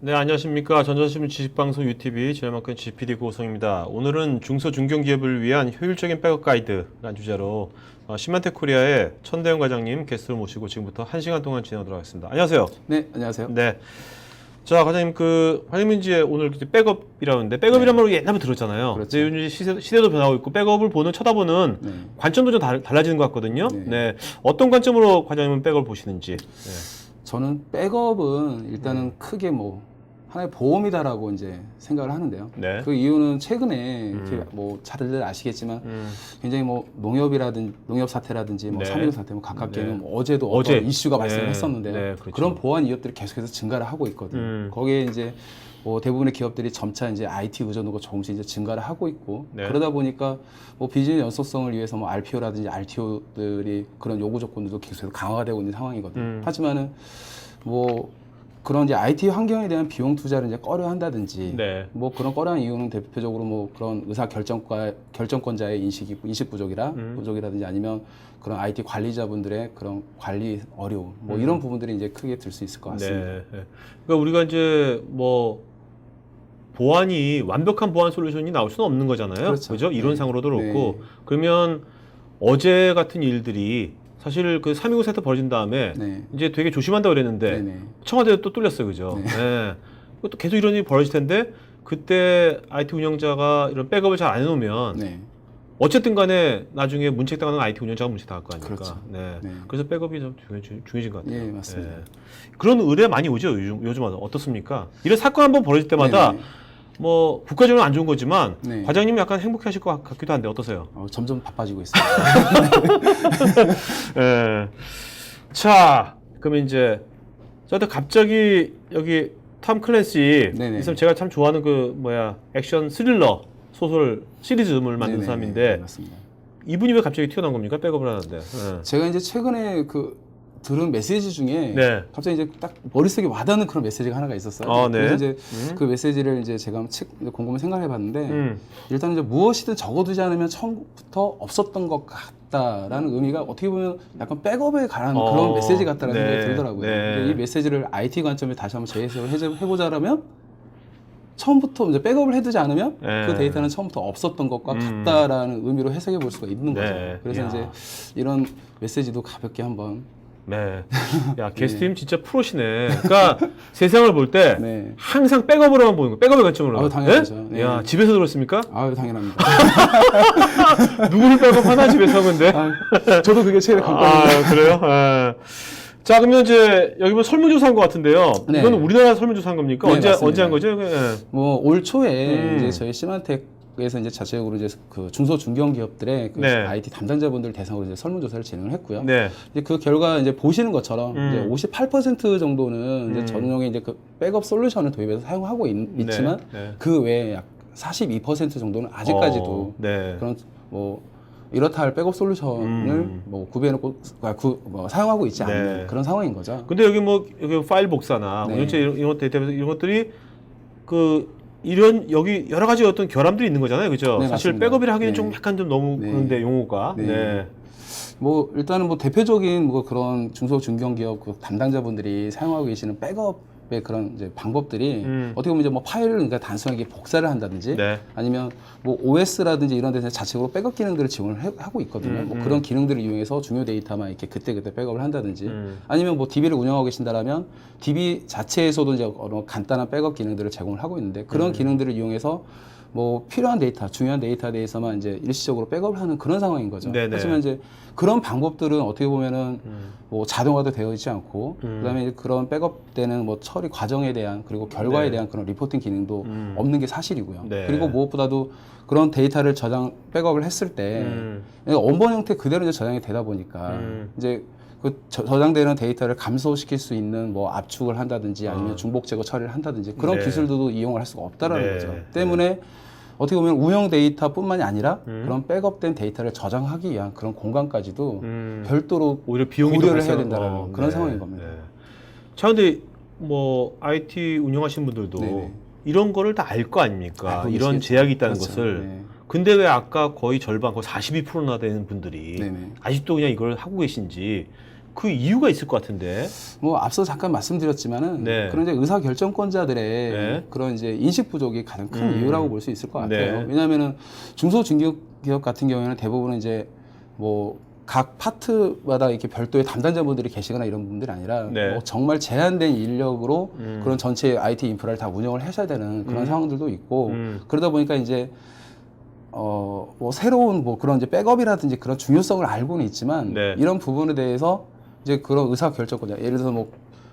네, 안녕하십니까. 전자신문 지식방송 UTV 진행맡은 GPD 고성입니다. 오늘은 중소중견기업을 위한 효율적인 백업 가이드라는 주제로 시멘텍 코리아의 천대영 과장님 게스트를 모시고 지금부터 1시간 동안 진행하도록 하겠습니다. 안녕하세요. 네, 안녕하세요. 네. 자, 과장님, 과장님 이제 오늘 백업이라는데, 백업이란 말로 옛날부터 들었잖아요. 그렇죠. 근데 요즘 시대도 변하고 있고, 백업을 쳐다보는 관점도 좀 달라지는 것 같거든요. 네. 어떤 관점으로 과장님은 백업을 보시는지. 네. 저는 백업은 일단은 크게 하나의 보험이다라고 이제 생각을 하는데요. 네. 그 이유는 최근에 이렇게 잘들 아시겠지만 굉장히 농협 사태라든지 네. 3.15 사태 가깝게는 네. 어제도 어제 어떤 이슈가 발생했었는데요. 네, 그렇죠. 그런 보안 위협들이 계속해서 증가를 하고 있거든요. 거기에 이제 대부분의 기업들이 점차 이제 IT 의존도가 조금씩 이제 증가를 하고 있고 네. 그러다 보니까 비즈니스 연속성을 위해서 RPO라든지 RTO들이 그런 요구 조건들도 계속 강화가 되고 있는 상황이거든요. 하지만은 그런 이제 IT 환경에 대한 비용 투자를 이제 꺼려 한다든지 네. 그런 꺼려한 이유는 대표적으로 그런 의사 결정권자의 인식 부족이라든지 아니면 그런 IT 관리자분들의 그런 관리 어려움 이런 부분들이 이제 크게 들 수 있을 것 같습니다. 네. 그러니까 우리가 이제 보안이 완벽한 보안 솔루션이 나올 수는 없는 거잖아요. 그렇죠. 그죠? 이론상으로도 네. 그렇고. 네. 그러면 어제 같은 일들이 사실 그 3.29 사태 벌어진 다음에 네. 이제 되게 조심한다고 그랬는데 네네. 청와대도 또 뚫렸어요. 그죠? 네. 또 계속 이런 일이 벌어질 텐데 그때 IT 운영자가 이런 백업을 잘 안 해놓으면 네. 어쨌든 간에 나중에 문책당하는 IT 운영자가 문책당할 거 아닙니까? 그렇죠. 네. 네. 그래서 백업이 좀 중요해진 것 같아요. 예, 맞습니다. 그런 의뢰 많이 오죠, 요즘 어떻습니까? 이런 사건 한번 벌어질 때마다 네네. 국가적으로 안 좋은 거지만 네. 과장님이 약간 행복해 하실 것 같기도 한데 어떠세요? 점점 바빠지고 있습니다. 예. 자, 그러면 이제 저한테 갑자기 여기 톰 클랜시 네네. 있으면 제가 참 좋아하는 액션 스릴러 소설 시리즈물 만든 네네. 사람인데 맞습니다. 이분이 왜 갑자기 튀어나온 겁니까? 백업을 하는데. 예. 제가 이제 최근에 들은 메시지 중에 네. 갑자기 이제 딱 머릿속에 와닿는 그런 메시지가 하나가 있었어요. 네. 그래서 이제 그 메시지를 이제 제가 곰곰이 생각해 봤는데 일단 이제 무엇이든 적어두지 않으면 처음부터 없었던 것 같다라는 의미가 어떻게 보면 약간 백업에 관한 그런 메시지 같다라는 네. 생각이 들더라고요. 네. 근데 이 메시지를 IT 관점에 다시 한번 재해석을 해보자라면 처음부터 이제 백업을 해두지 않으면 네. 그 데이터는 처음부터 없었던 것과 같다라는 의미로 해석해 볼 수가 있는 거죠. 네. 그래서 이야. 이제 이런 메시지도 가볍게 한번 네. 야, 게스트님 진짜 프로시네. 그러니까 세상을 볼 때 네. 항상 백업으로만 보는 거. 백업의 관점으로. 당연하죠. 네? 네. 야, 집에서 들었습니까? 당연합니다. 누구를 백업하나 집에서 근데? 저도 그게 제일 관건인데. 그래요? 아. 자, 그러면 이제 여기 설문조사한 것 같은데요. 네. 이건 우리나라 설문조사한 겁니까? 네, 언제 맞습니다. 한 거죠? 네. 올 초에 이제 저희 시마텍에서 이제 자체적으로 이제 그 중소 중견 기업들의 네. IT 담당자분들 대상으로 이제 설문조사를 진행을 했고요. 네. 이제 그 결과 이제 보시는 것처럼 이제 58% 정도는 이제 전용의 이제 그 백업 솔루션을 도입해서 사용하고 있지만 네. 그 외에 약 42% 정도는 아직까지도 네. 그런 이렇다 할 백업 솔루션을 구비해놓고 사용하고 있지 않는 네. 그런 상황인 거죠. 근데 여기 여기 파일 복사나 네. 운영체 이런 것들이 여기 여러 가지 어떤 결함들이 있는 거잖아요. 그죠? 네, 사실 맞습니다. 백업이라 하기는 네. 좀 약간 좀 너무 네. 그런데 용어가. 네. 네. 일단은 대표적인 그런 중소 중견기업 그 담당자분들이 사용하고 계시는 백업의 그런 이제 방법들이 어떻게 보면 이제 파일을 그러니까 단순하게 복사를 한다든지 네. 아니면 OS라든지 이런 데서 자체적으로 백업 기능들을 지원을 하고 있거든요. 그런 기능들을 이용해서 중요 데이터만 이렇게 그때그때 백업을 한다든지 아니면 DB를 운영하고 계신다라면 DB 자체에서도 이제 간단한 백업 기능들을 제공을 하고 있는데 그런 기능들을 이용해서 필요한 데이터, 중요한 데이터에 대해서만 이제 일시적으로 백업을 하는 그런 상황인 거죠. 네네. 하지만 이제 그런 방법들은 어떻게 보면은 자동화도 되어 있지 않고 그다음에 이제 그런 백업되는 처리 과정에 대한 그리고 결과에 네. 대한 그런 리포팅 기능도 없는 게 사실이고요. 네. 그리고 무엇보다도 그런 데이터를 백업을 했을 때 원본 형태 그대로 이제 저장이 되다 보니까 이제 그 저장되는 데이터를 감소시킬 수 있는 압축을 한다든지 아니면 중복 제거 처리를 한다든지 그런 네. 기술도 이용을 할 수가 없다라는 네. 거죠. 때문에 어떻게 보면 운영 데이터뿐만이 아니라 그런 백업된 데이터를 저장하기 위한 그런 공간까지도 별도로 오히려 비용이 고려를 해야 된다는 그런 네. 상황인 겁니다. 네. 자, 근데 IT 운영하시는 분들도 네네. 이런 거를 다 알 거 아닙니까? 알고 이런 계시겠죠. 제약이 있다는 그렇죠. 것을. 네. 근데 왜 아까 거의 절반, 거의 42%나 되는 분들이 네네. 아직도 그냥 이걸 하고 계신지 그 이유가 있을 것 같은데. 뭐 앞서 잠깐 말씀드렸지만은 네. 그런 이제 의사 결정권자들의 네. 그런 이제 인식 부족이 가장 큰 이유라고 볼 수 있을 것 같아요. 네. 왜냐하면은 중소중견기업 같은 경우에는 대부분은 이제 뭐 각 파트마다 이렇게 별도의 담당자분들이 계시거나 이런 분들이 아니라 네. 뭐 정말 제한된 인력으로 그런 전체 IT 인프라를 다 운영을 하셔야 되는 그런 상황들도 있고 그러다 보니까 이제 뭐 새로운 뭐 그런 이제 백업이라든지 그런 중요성을 알고는 있지만 네. 이런 부분에 대해서 이제 그런 의사 결정권자 예를 들어서 뭐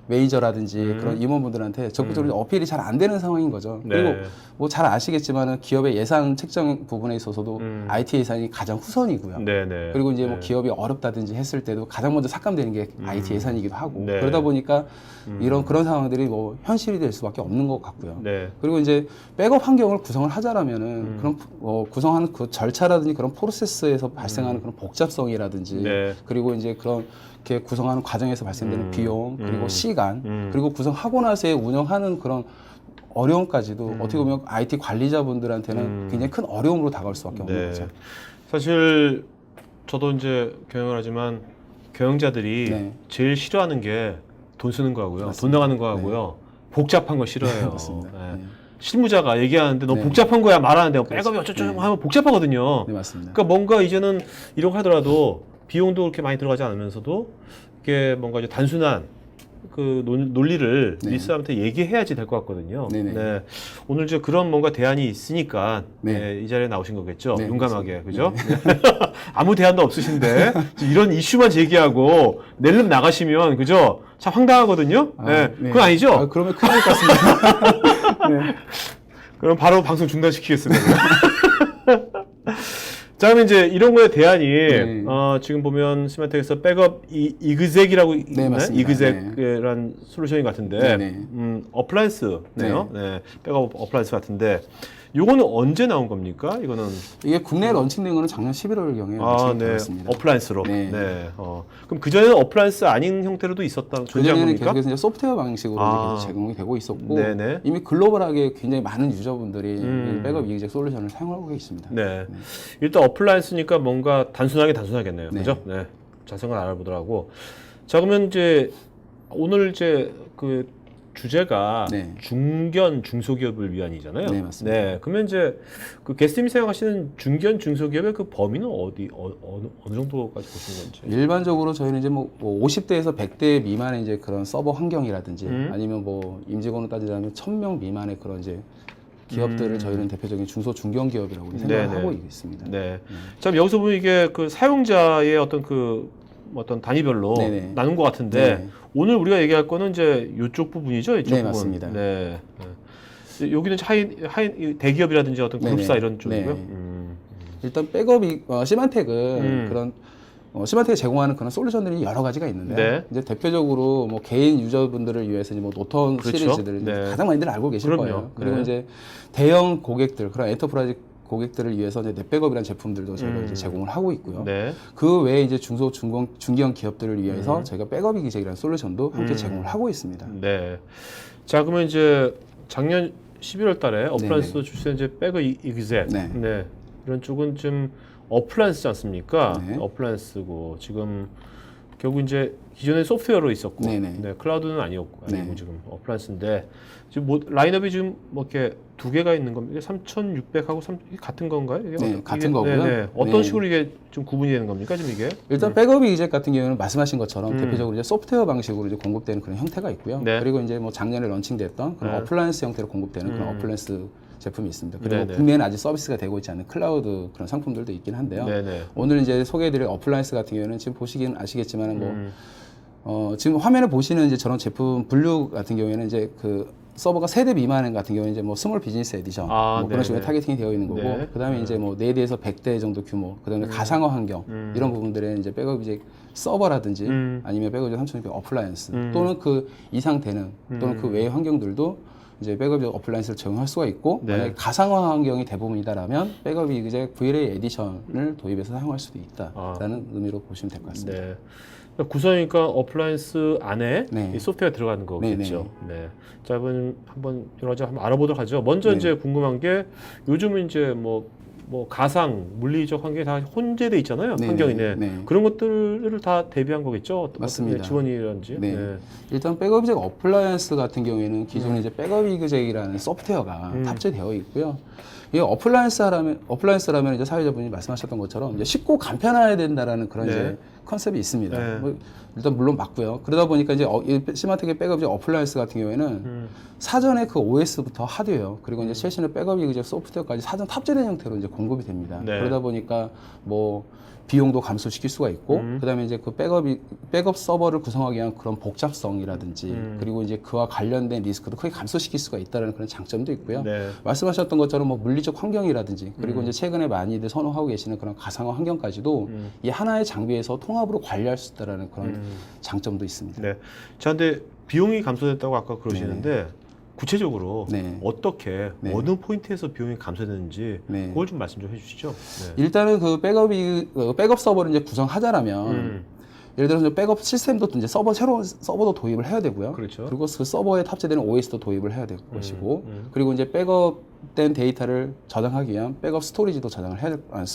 매니저라든지 그런 임원분들한테 적극적으로 어필이 잘 안 되는 상황인 거죠. 네. 그리고 뭐 잘 아시겠지만은 기업의 예산 책정 부분에 있어서도 IT 예산이 가장 후선이고요. 네네. 그리고 이제 뭐 기업이 어렵다든지 했을 때도 가장 먼저 삭감되는 게 IT 예산이기도 하고 네. 그러다 보니까 그런 상황들이 뭐 현실이 될 수밖에 없는 것 같고요. 네. 그리고 이제 백업 환경을 구성을 하자라면은 그런 구성하는 그 절차라든지 그런 프로세스에서 발생하는 그런 복잡성이라든지 네. 그리고 이제 그런 이렇게 구성하는 과정에서 발생되는 비용 그리고 시간 그리고 구성하고 나서의 운영하는 그런 어려움까지도 어떻게 보면 IT 관리자분들한테는 굉장히 큰 어려움으로 다가올 수밖에 없는 네. 거죠. 사실 저도 이제 경영을 하지만 경영자들이 네. 제일 싫어하는 게 돈 쓰는 거하고요. 맞습니다. 돈 나가는 거하고요. 복잡한 거 싫어해요. 맞습니다. 네. 네. 실무자가 얘기하는데 너 네. 복잡한 거야 말하는데 그렇죠. 백업이 어쩌고저쩌고 네. 하면 복잡하거든요. 네, 맞습니다. 그러니까 뭔가 이제는 이런 거 하더라도 비용도 그렇게 많이 들어가지 않으면서도 이게 뭔가 이제 단순한 그 논리를 네. 리스한테 얘기해야지 될 것 같거든요. 네네. 네. 오늘 이제 그런 뭔가 대안이 있으니까 네. 네, 이 자리에 나오신 거겠죠. 네, 용감하게 그죠? 아무 대안도 없으신데 이런 이슈만 제기하고 낼름 나가시면 그죠? 참 황당하거든요. 네. 그건 아니죠? 그러면 큰일 날 것 같습니다. 네. 그럼 바로 방송 중단시키겠습니다. 자, 그럼 이제 이런 거에 대안이 네. 지금 보면 스마텍에서 백업 이그젝이라고 있나요? 맞습니다. 이그젝이란 솔루션이 같은데 네, 네. 어플라이언스네요. 네. 백업 어플라이언스 같은데 요거는 언제 나온 겁니까? 이거는 이게 국내에 런칭된 거는 작년 11월경에 런칭이 되었습니다. 어플라이언스로. 네. 네. 그럼 그 전에는 어플라이언스 아닌 형태로도 있었다. 존재한 그전에는 겁니까? 계속해서 이제 소프트웨어 방식으로 이제 계속 제공이 되고 있었고 네네. 이미 글로벌하게 굉장히 많은 유저분들이 이 백업 이그젝 솔루션을 사용하고 계십니다. 네. 일단 어플라이언스니까 뭔가 단순하겠네요. 네. 그죠? 네. 자세한 걸 알아보더라고. 자, 그러면 이제 오늘 이제 그 주제가 네. 중소기업을 위한이잖아요. 네, 맞습니다. 네. 그러면 이제 그 게스트님이 생각하시는 중소기업의 그 범위는 어느 정도까지 보시는 건지. 일반적으로 저희는 이제 뭐 50대에서 100대 미만의 이제 그런 서버 환경이라든지 아니면 뭐 임직원으로 따지자면 1000명 미만의 그런 이제 기업들을 저희는 대표적인 중소 중견기업이라고 생각하고 있습니다. 네. 자, 여기서 보면 이게 그 사용자의 어떤 단위별로 네네. 나눈 것 같은데 네. 오늘 우리가 얘기할 거는 이제 이쪽 부분이죠. 이쪽 네, 부분. 맞습니다. 네. 네. 여기는 하이 대기업이라든지 어떤 그룹사 네네. 이런 쪽이고요. 네. 일단 백업이 시만텍은 그런 시만텍이 제공하는 그런 솔루션들이 여러 가지가 있는데 네. 이제 대표적으로 뭐 개인 유저분들을 위해서 이제 뭐 노턴 그렇죠. 시리즈들 네. 가장 많이들 알고 계실 그럼요. 거예요. 그리고 네. 이제 대형 고객들 그런 엔터프라이즈 고객들을 위해서 이제 넷백업이라는 제품들도 저희가 이제 제공을 하고 있고요. 네. 그 외에 이제 중견 기업들을 위해서 저희가 백업 이그젝이라는 솔루션도 함께 제공을 하고 있습니다. 네. 자, 그러면 이제 작년 11월 달에 어플라이언스 출시한 이제 백업 이그젝. 네. 네. 이런 쪽은 좀 어플라이언스지 않습니까? 네. 어플라이언스고 지금 결국 이제 기존에 소프트웨어로 있었고 네네. 네, 클라우드는 아니고 네. 지금 어플라이언스인데 지금 뭐 라인업이 지금 뭐 이렇게 두 개가 있는 겁니다. 이게 3,600하고 이게 같은 건가요? 이게 네, 어떤- 같은 이게- 거고요. 네, 네. 어떤 네. 식으로 이게 좀 구분이 되는 겁니까? 지금 이게? 일단 백업 이그젝 같은 경우는 말씀하신 것처럼 대표적으로 이제 소프트웨어 방식으로 이제 공급되는 그런 형태가 있고요. 네. 그리고 이제 뭐 작년에 런칭됐던 그런 어플라이언스 형태로 공급되는 그런 어플라이언스 제품이 있습니다. 그리고 네네. 국내에는 아직 서비스가 되고 있지 않은 클라우드 그런 상품들도 있긴 한데요. 네네. 오늘 이제 소개해드릴 어플라이언스 같은 경우에는 지금 보시긴 아시겠지만 지금 화면에 보시는 이제 저런 제품 분류 같은 경우에는 이제 그 서버가 3대 미만 같은 경우는 이제 뭐 스몰 비즈니스 에디션 뭐 그런 식으로 네네. 타겟팅이 되어 있는 거고 네. 그다음에 이제 뭐 4대에서 100대 정도 규모 그다음에 가상화 환경 이런 부분들에 이제 백업 이제 서버라든지 아니면 백업 3600 어플라이언스 또는 그 이상 되는 또는 그 외의 환경들도 이제 백업 어플라이언스를 제공할 수가 있고 네. 만약에 가상화 환경이 대부분이다라면 백업 이제 VLA 에디션을 도입해서 사용할 수도 있다라는 의미로 보시면 될 것 같습니다. 네. 구성이니까 어플라이언스 안에 네. 이 소프트웨어가 들어가는 거겠죠. 네. 자, 한번 여러 가지 한번 알아보도록 하죠. 먼저 이제 궁금한 게 요즘은 이제 뭐 뭐 가상, 물리적 환경이 다 혼재돼 있잖아요. 네, 환경이 네, 네. 네. 그런 것들을 다 대비한 거겠죠. 어떤 맞습니다. 지원이라든지. 네. 네. 일단 백업 이그잭 어플라이언스 같은 경우에는 기존에 이제 백업 이그잭이라는 소프트웨어가 탑재되어 있고요. 이 어플라이언스라면 이제 사회자분이 말씀하셨던 것처럼 이제 쉽고 간편해야 된다라는 그런 네. 이제 컨셉이 있습니다. 네. 뭐 일단 물론 맞고요. 그러다 보니까 이제 이 시마텍의 백업 이제 어플라이언스 같은 경우에는 사전에 그 OS부터 하드웨어 그리고 이제 최신의 백업 이그잭 소프트웨어까지 사전 탑재된 형태로 이제 공급이 됩니다. 네. 그러다 보니까 뭐 비용도 감소시킬 수가 있고 그다음에 이제 그 백업 서버를 구성하기 위한 그런 복잡성이라든지 그리고 이제 그와 관련된 리스크도 크게 감소시킬 수가 있다는 그런 장점도 있고요. 네. 말씀하셨던 것처럼 뭐 물리적 환경이라든지 그리고 이제 최근에 많이들 선호하고 계시는 그런 가상화 환경까지도 이 하나의 장비에서 통합으로 관리할 수 있다는 그런 장점도 있습니다. 네. 자, 근데 비용이 감소됐다고 아까 그러시는데 구체적으로 네. 어떻게 네. 어느 포인트에서 비용이 감소되는지 네. 그걸 좀 말씀 좀 해주시죠. 네. 일단은 그 백업 서버를 이제 구성하자라면 예를 들어서 백업 시스템도 이제 새로운 서버도 도입을 해야 되고요. 그렇죠. 그리고 그 서버에 탑재되는 OS도 도입을 해야 될 것이고, 그리고 이제 백업된 데이터를 저장하기 위한 백업 스토리지도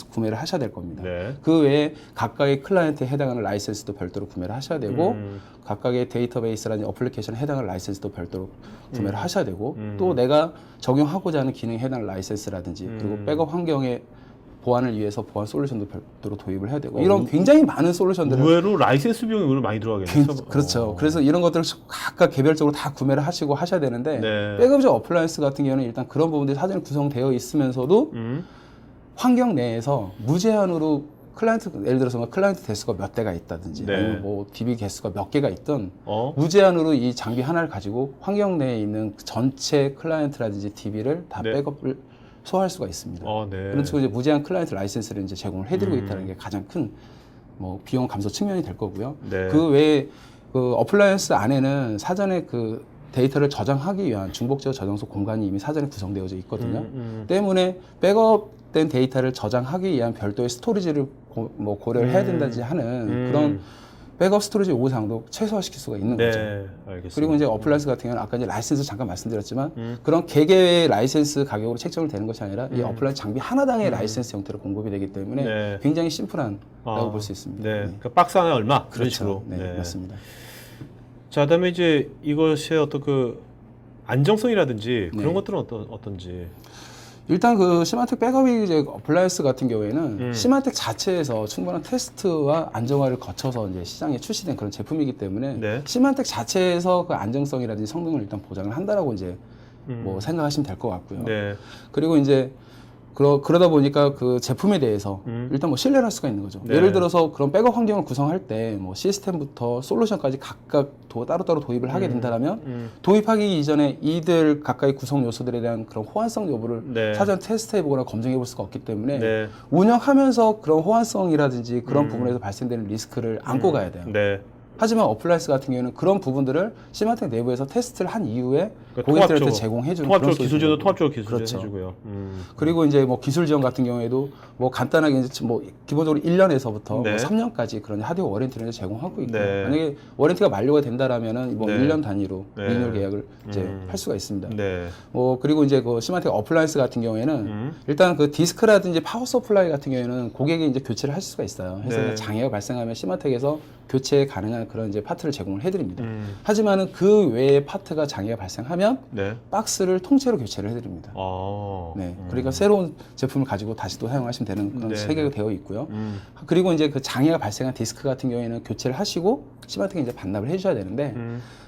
구매를 하셔야 될 겁니다. 네. 그 외에 각각의 클라이언트에 해당하는 라이센스도 별도로 구매를 하셔야 되고, 각각의 데이터베이스라든지 어플리케이션에 해당하는 라이센스도 별도로 구매를 하셔야 되고, 또 내가 적용하고자 하는 기능에 해당하는 라이센스라든지, 그리고 백업 환경에 보안을 위해서 보안 솔루션도 별도로 도입을 해야 되고 이런 굉장히 많은 솔루션들을 의외로 라이센스 비용이 오히려 많이 들어가겠네요. 그렇죠. 그래서 이런 것들을 각각 개별적으로 다 구매를 하시고 하셔야 되는데 네. 백업적 어플라이언스 같은 경우는 일단 그런 부분들이 사전에 구성되어 있으면서도 환경 내에서 무제한으로 예를 들어서 뭐 클라이언트 개수가 몇 대가 있다든지 네. 아니면 뭐 DB 개수가 몇 개가 있든 어? 무제한으로 이 장비 하나를 가지고 환경 내에 있는 전체 클라이언트라든지 DB를 다 네. 백업을 소화할 수가 있습니다. 네. 그런 식으로 이제 무제한 클라이언트 라이센스를 이제 제공을 해드리고 있다는 게 가장 큰 뭐 비용 감소 측면이 될 거고요. 네. 그 외에 그 어플라이언스 안에는 사전에 그 데이터를 저장하기 위한 중복제어 저장소 공간이 이미 사전에 구성되어져 있거든요. 때문에 백업된 데이터를 저장하기 위한 별도의 스토리지를 고려를 해야 된다든지 하는 그런 백업 스토리지 요구사항도 최소화시킬 수가 있는 네. 거죠. 알겠습니다. 그리고 이제 어플라이언스 같은 경우는 아까 이제 라이센스 잠깐 말씀드렸지만 그런 개개의 라이센스 가격으로 책정을 되는 것이 아니라 이 어플라이언스 장비 하나당의 라이센스 형태로 공급이 되기 때문에 네. 굉장히 심플한라고 볼 수 있습니다. 네. 그러니까 박스 하나에 얼마? 그런 식으로. 네, 맞습니다. 자, 그다음에 이제 이것의 어떤 그 안정성이라든지 네. 그런 것들은 어떤지. 일단 그 시마텍 백업이 이제 어플라이언스 같은 경우에는 시마텍 자체에서 충분한 테스트와 안정화를 거쳐서 이제 시장에 출시된 그런 제품이기 때문에 네. 시마텍 자체에서 그 안정성이라든지 성능을 일단 보장을 한다라고 이제 뭐 생각하시면 될 것 같고요. 네. 그리고 이제 그러다 보니까 그 제품에 대해서 일단 뭐 신뢰를 할 수가 있는 거죠. 네. 예를 들어서 그런 백업 환경을 구성할 때 뭐 시스템부터 솔루션까지 각각 따로따로 도입을 하게 된다면 도입하기 이전에 이들 각각의 구성 요소들에 대한 그런 호환성 여부를 네. 사전 테스트해보거나 검증해볼 수가 없기 때문에 네. 운영하면서 그런 호환성이라든지 그런 부분에서 발생되는 리스크를 안고 가야 돼요. 네. 하지만 어플라이언스 같은 경우에는 그런 부분들을 시마텍 내부에서 테스트를 한 이후에 그러니까 고객들한테 제공해주는 그런 통합적 기술제도 솔루션이고. 통합적 기술제 그렇죠. 해주고요. 그리고 이제 뭐 기술 지원 같은 경우에도 뭐 간단하게 이제 뭐 기본적으로 1년에서부터 네. 뭐 3년까지 그런 하드웨어 워런티를 제공하고 있고 네. 만약에 워런티가 만료가 된다라면은 뭐 네. 1년 단위로 네. 리뉴얼 계약을 이제 할 수가 있습니다. 네. 뭐 그리고 이제 그 시마텍 어플라이언스 같은 경우에는 일단 그 디스크라든지 파워 서플라이 같은 경우에는 고객이 이제 교체를 할 수가 있어요. 그래서 네. 장애가 발생하면 시마텍에서 교체 가능한 그런 이제 파트를 제공을 해드립니다. 하지만은 그 외에 파트가 장애가 발생하면 네. 박스를 통째로 교체를 해드립니다. 아. 네, 그러니까 새로운 제품을 가지고 다시 또 사용하시면 되는 그런 네. 체계가 되어 있고요. 그리고 이제 그 장애가 발생한 디스크 같은 경우에는 교체를 하시고 시마텍에 이제 반납을 해주셔야 되는데,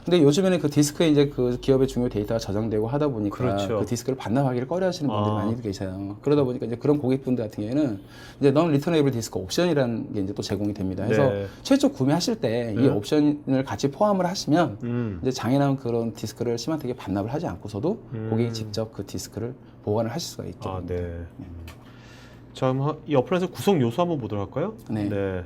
근데 요즘에는 그 디스크에 이제 그 기업의 중요 데이터가 저장되고 하다 보니까 그렇죠. 그 디스크를 반납하기를 꺼려하시는 분들이 아. 많이 계세요. 그러다 보니까 이제 그런 고객분들 같은 경우에는 이제 넌 리터네이블 디스크 옵션이라는 게 이제 또 제공이 됩니다. 그래서 네. 최초 구매하실 때 이 옵션을 같이 포함을 하시면 이제 장애 난 그런 디스크를 시마텍에 반납을 하지 않고서도 고객이 직접 그 디스크를 보관을 하실 수가 있죠. 아, 네. 자, 그럼 이 어플라이언스 구성 요소 한번 보도록 할까요? 네. 네.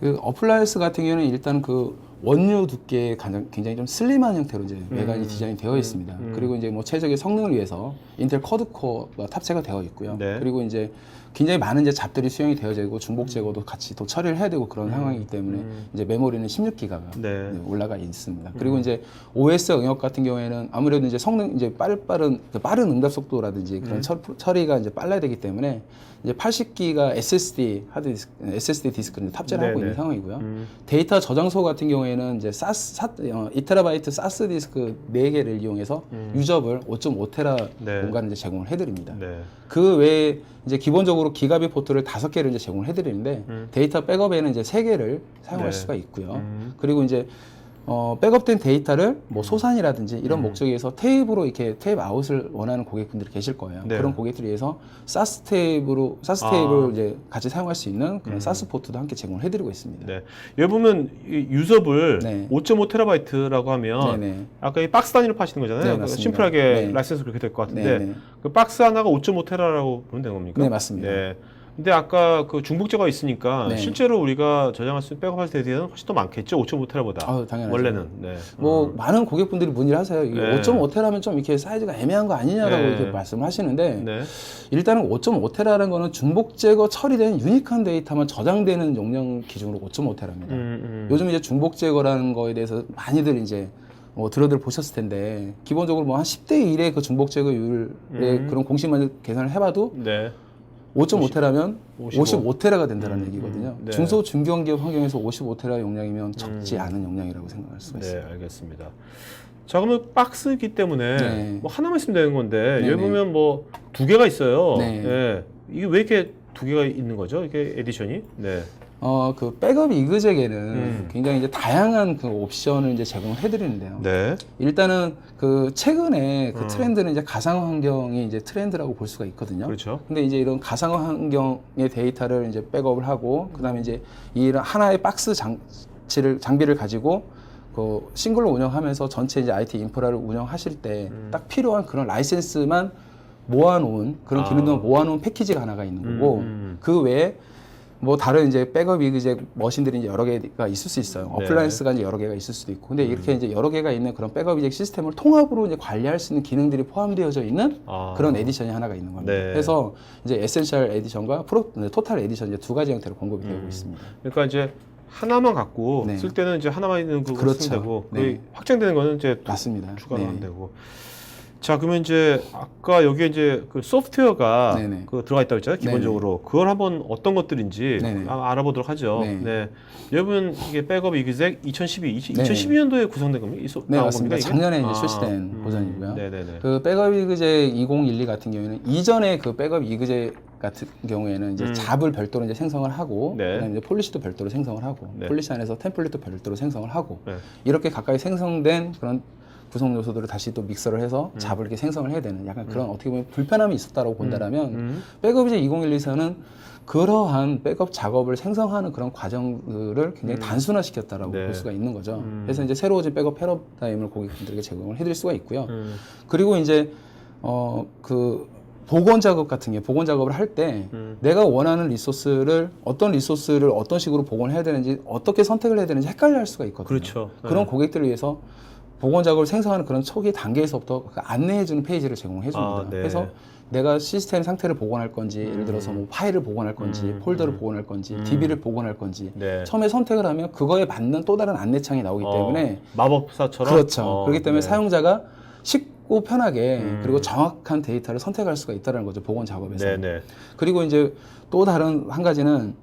그 어플라이언스 같은 경우는 일단 그 원료 두께에 굉장히 좀 슬림한 형태로 이제 외관이 디자인이 되어 있습니다. 그리고 이제 뭐 최적의 성능을 위해서 인텔 쿼드코어가 탑재가 되어 있고요. 네. 그리고 이제 굉장히 많은 이제 잡들이 수용이 되어지고 중복 제거도 같이 또 처리를 해야 되고 그런 상황이기 때문에 이제 메모리는 16기가가 네. 올라가 있습니다. 그리고 이제 OS 응역 같은 경우에는 아무래도 이제 성능 이제 빠른 응답 속도라든지 그런 처리가 이제 빨라야 되기 때문에 이제 80기가 SSD SSD 디스크를 탑재를 하고 네네. 있는 상황이고요. 데이터 저장소 같은 경우에는 이제 2TB 사스 디스크 4개를 이용해서 유저블 5.5테라 네. 공간을 이제 제공을 해드립니다. 네. 그 외에 이제 기본적으로 기가빗 포트를 5개를 이제 제공을 해드리는데 데이터 백업에는 이제 3개를 사용할 네. 수가 있고요. 그리고 이제 백업된 데이터를 뭐 소산이라든지 이런 목적에 의해서 테이프로 이렇게 테이프 아웃을 원하는 고객분들이 계실 거예요. 네. 그런 고객들을 위해서 사스 테이프를 이제 같이 사용할 수 있는 그런 사스 포트도 함께 제공을 해드리고 있습니다. 네. 여기 보면 이 유저블 네. 5.5TB라고 하면 네네. 아까 이 박스 단위로 파시는 거잖아요. 네, 그러니까 맞습니다. 심플하게 네. 라이센스 그렇게 될 것 같은데 네네. 그 박스 하나가 5.5TB라고 보면 되는 겁니까? 네, 맞습니다. 네. 근데 아까 그 중복 제거가 있으니까 네. 실제로 우리가 저장할 수 있는 백업할 때 대해서는 훨씬 더 많겠죠. 5.5TB보다. 당연하죠. 원래는. 네. 뭐 많은 고객분들이 문의를 하세요. 이게 네. 5.5테라면 좀 이렇게 사이즈가 애매한 거 아니냐라고 네. 이렇게 말씀을 하시는데 네. 일단은 5.5테라는 거는 중복 제거 처리된 유니크한 데이터만 저장되는 용량 기준으로 5.5테라입니다. 요즘 이제 중복 제거라는 거에 대해서 많이들 이제 들어들 보셨을 텐데 기본적으로 뭐 한 10대 1의 그 중복 제거율의 그런 공식만 계산을 해봐도 네. 5.5테라면 55. 55테라가 된다는 얘기거든요. 네. 중소 중견기업 환경에서 55테라 용량이면 적지 않은 용량이라고 생각할 수가 네, 있어요. 알겠습니다. 자, 그러면 박스이기 때문에 네. 뭐 하나만 있으면 되는 건데 네네. 여기 보면 뭐 2개가 있어요. 네. 예. 이게 왜 이렇게 2개가 있는 거죠? 이게 에디션이? 네. 그 백업 이그젝에는 굉장히 이제 다양한 그 옵션을 이제 제공을 해드리는데요. 네. 일단은 그 최근에 그 트렌드는 이제 가상 환경이 이제 트렌드라고 볼 수가 있거든요. 그렇죠. 근데 이제 이런 가상 환경의 데이터를 이제 백업을 하고 그다음에 이제 이 하나의 박스 장비를 가지고 그 싱글로 운영하면서 전체 이제 IT 인프라를 운영하실 때 딱 필요한 그런 라이센스만 모아놓은 그런 기능들만 모아놓은 패키지가 하나가 있는 거고 그 외에 뭐 다른 이제 백업 이그젝 머신들이 이제 여러 개가 있을 수 있어요. 네. 어플라이언스가 이제 여러 개가 있을 수도 있고. 근데 이렇게 이제 여러 개가 있는 그런 백업 이그젝 시스템을 통합으로 이제 관리할 수 있는 기능들이 포함되어져 있는 그런 에디션이 하나가 있는 겁니다. 네. 그래서 이제 에센셜 에디션과 토탈 에디션 이제 두 가지 형태로 공급이 되고 있습니다. 그러니까 이제 하나만 갖고 네. 쓸 때는 이제 하나만 있는 그거 그렇죠. 쓰면 되고 네. 그 확장되는 거는 이제 또 맞습니다. 추가로 네. 하면 되고. 자, 그러면 이제 아까 여기에 이제 그 소프트웨어가 네네. 그 들어가 있다고 했잖아요. 기본적으로. 그걸 한번 어떤 것들인지 네네. 알아보도록 하죠. 네. 네. 여러분 이게 백업 이그젝 2012, 네네. 2012년도에 구성된 겁니까? 네, 나온 맞습니다. 겁니까, 이게? 작년에 이제 출시된 버전이고요. 네네네. 그 백업 이그젝 2012 같은 경우에는 이전에 그 백업 이그젝 같은 경우에는 이제 잡을 별도로 이제 생성을 하고 네. 그다음에 이제 폴리시도 별도로 생성을 하고 네. 폴리시 안에서 템플릿도 별도로 생성을 하고 네. 이렇게 가까이 생성된 그런 구성 요소들을 다시 또 믹서를 해서 잡을 이렇게 생성을 해야 되는 약간 그런 어떻게 보면 불편함이 있었다라고 본다라면 백업 이제 2012에서는 그러한 백업 작업을 생성하는 그런 과정들을 굉장히 단순화시켰다라고 네. 볼 수가 있는 거죠. 그래서 이제 새로워진 백업 패러다임을 고객분들에게 제공을 해드릴 수가 있고요. 그리고 이제 그 복원 작업 같은 게 복원 작업을 할 때 내가 원하는 리소스를 어떤 식으로 복원을 해야 되는지 어떻게 선택을 해야 되는지 헷갈려 할 수가 있거든요. 그렇죠. 그런 고객들을 위해서 복원 작업을 생성하는 그런 초기 단계에서부터 그 안내해주는 페이지를 제공해 줍니다. 네. 그래서 내가 시스템 상태를 복원할 건지 예를 들어서 뭐 파일을 복원할 건지 폴더를 복원할 건지 DB를 복원할 건지 네. 처음에 선택을 하면 그거에 맞는 또 다른 안내창이 나오기 때문에 마법사처럼 그렇죠. 그렇기 때문에 네. 사용자가 쉽고 편하게 그리고 정확한 데이터를 선택할 수가 있다는 거죠. 복원 작업에서. 네네. 그리고 이제 또 다른 한 가지는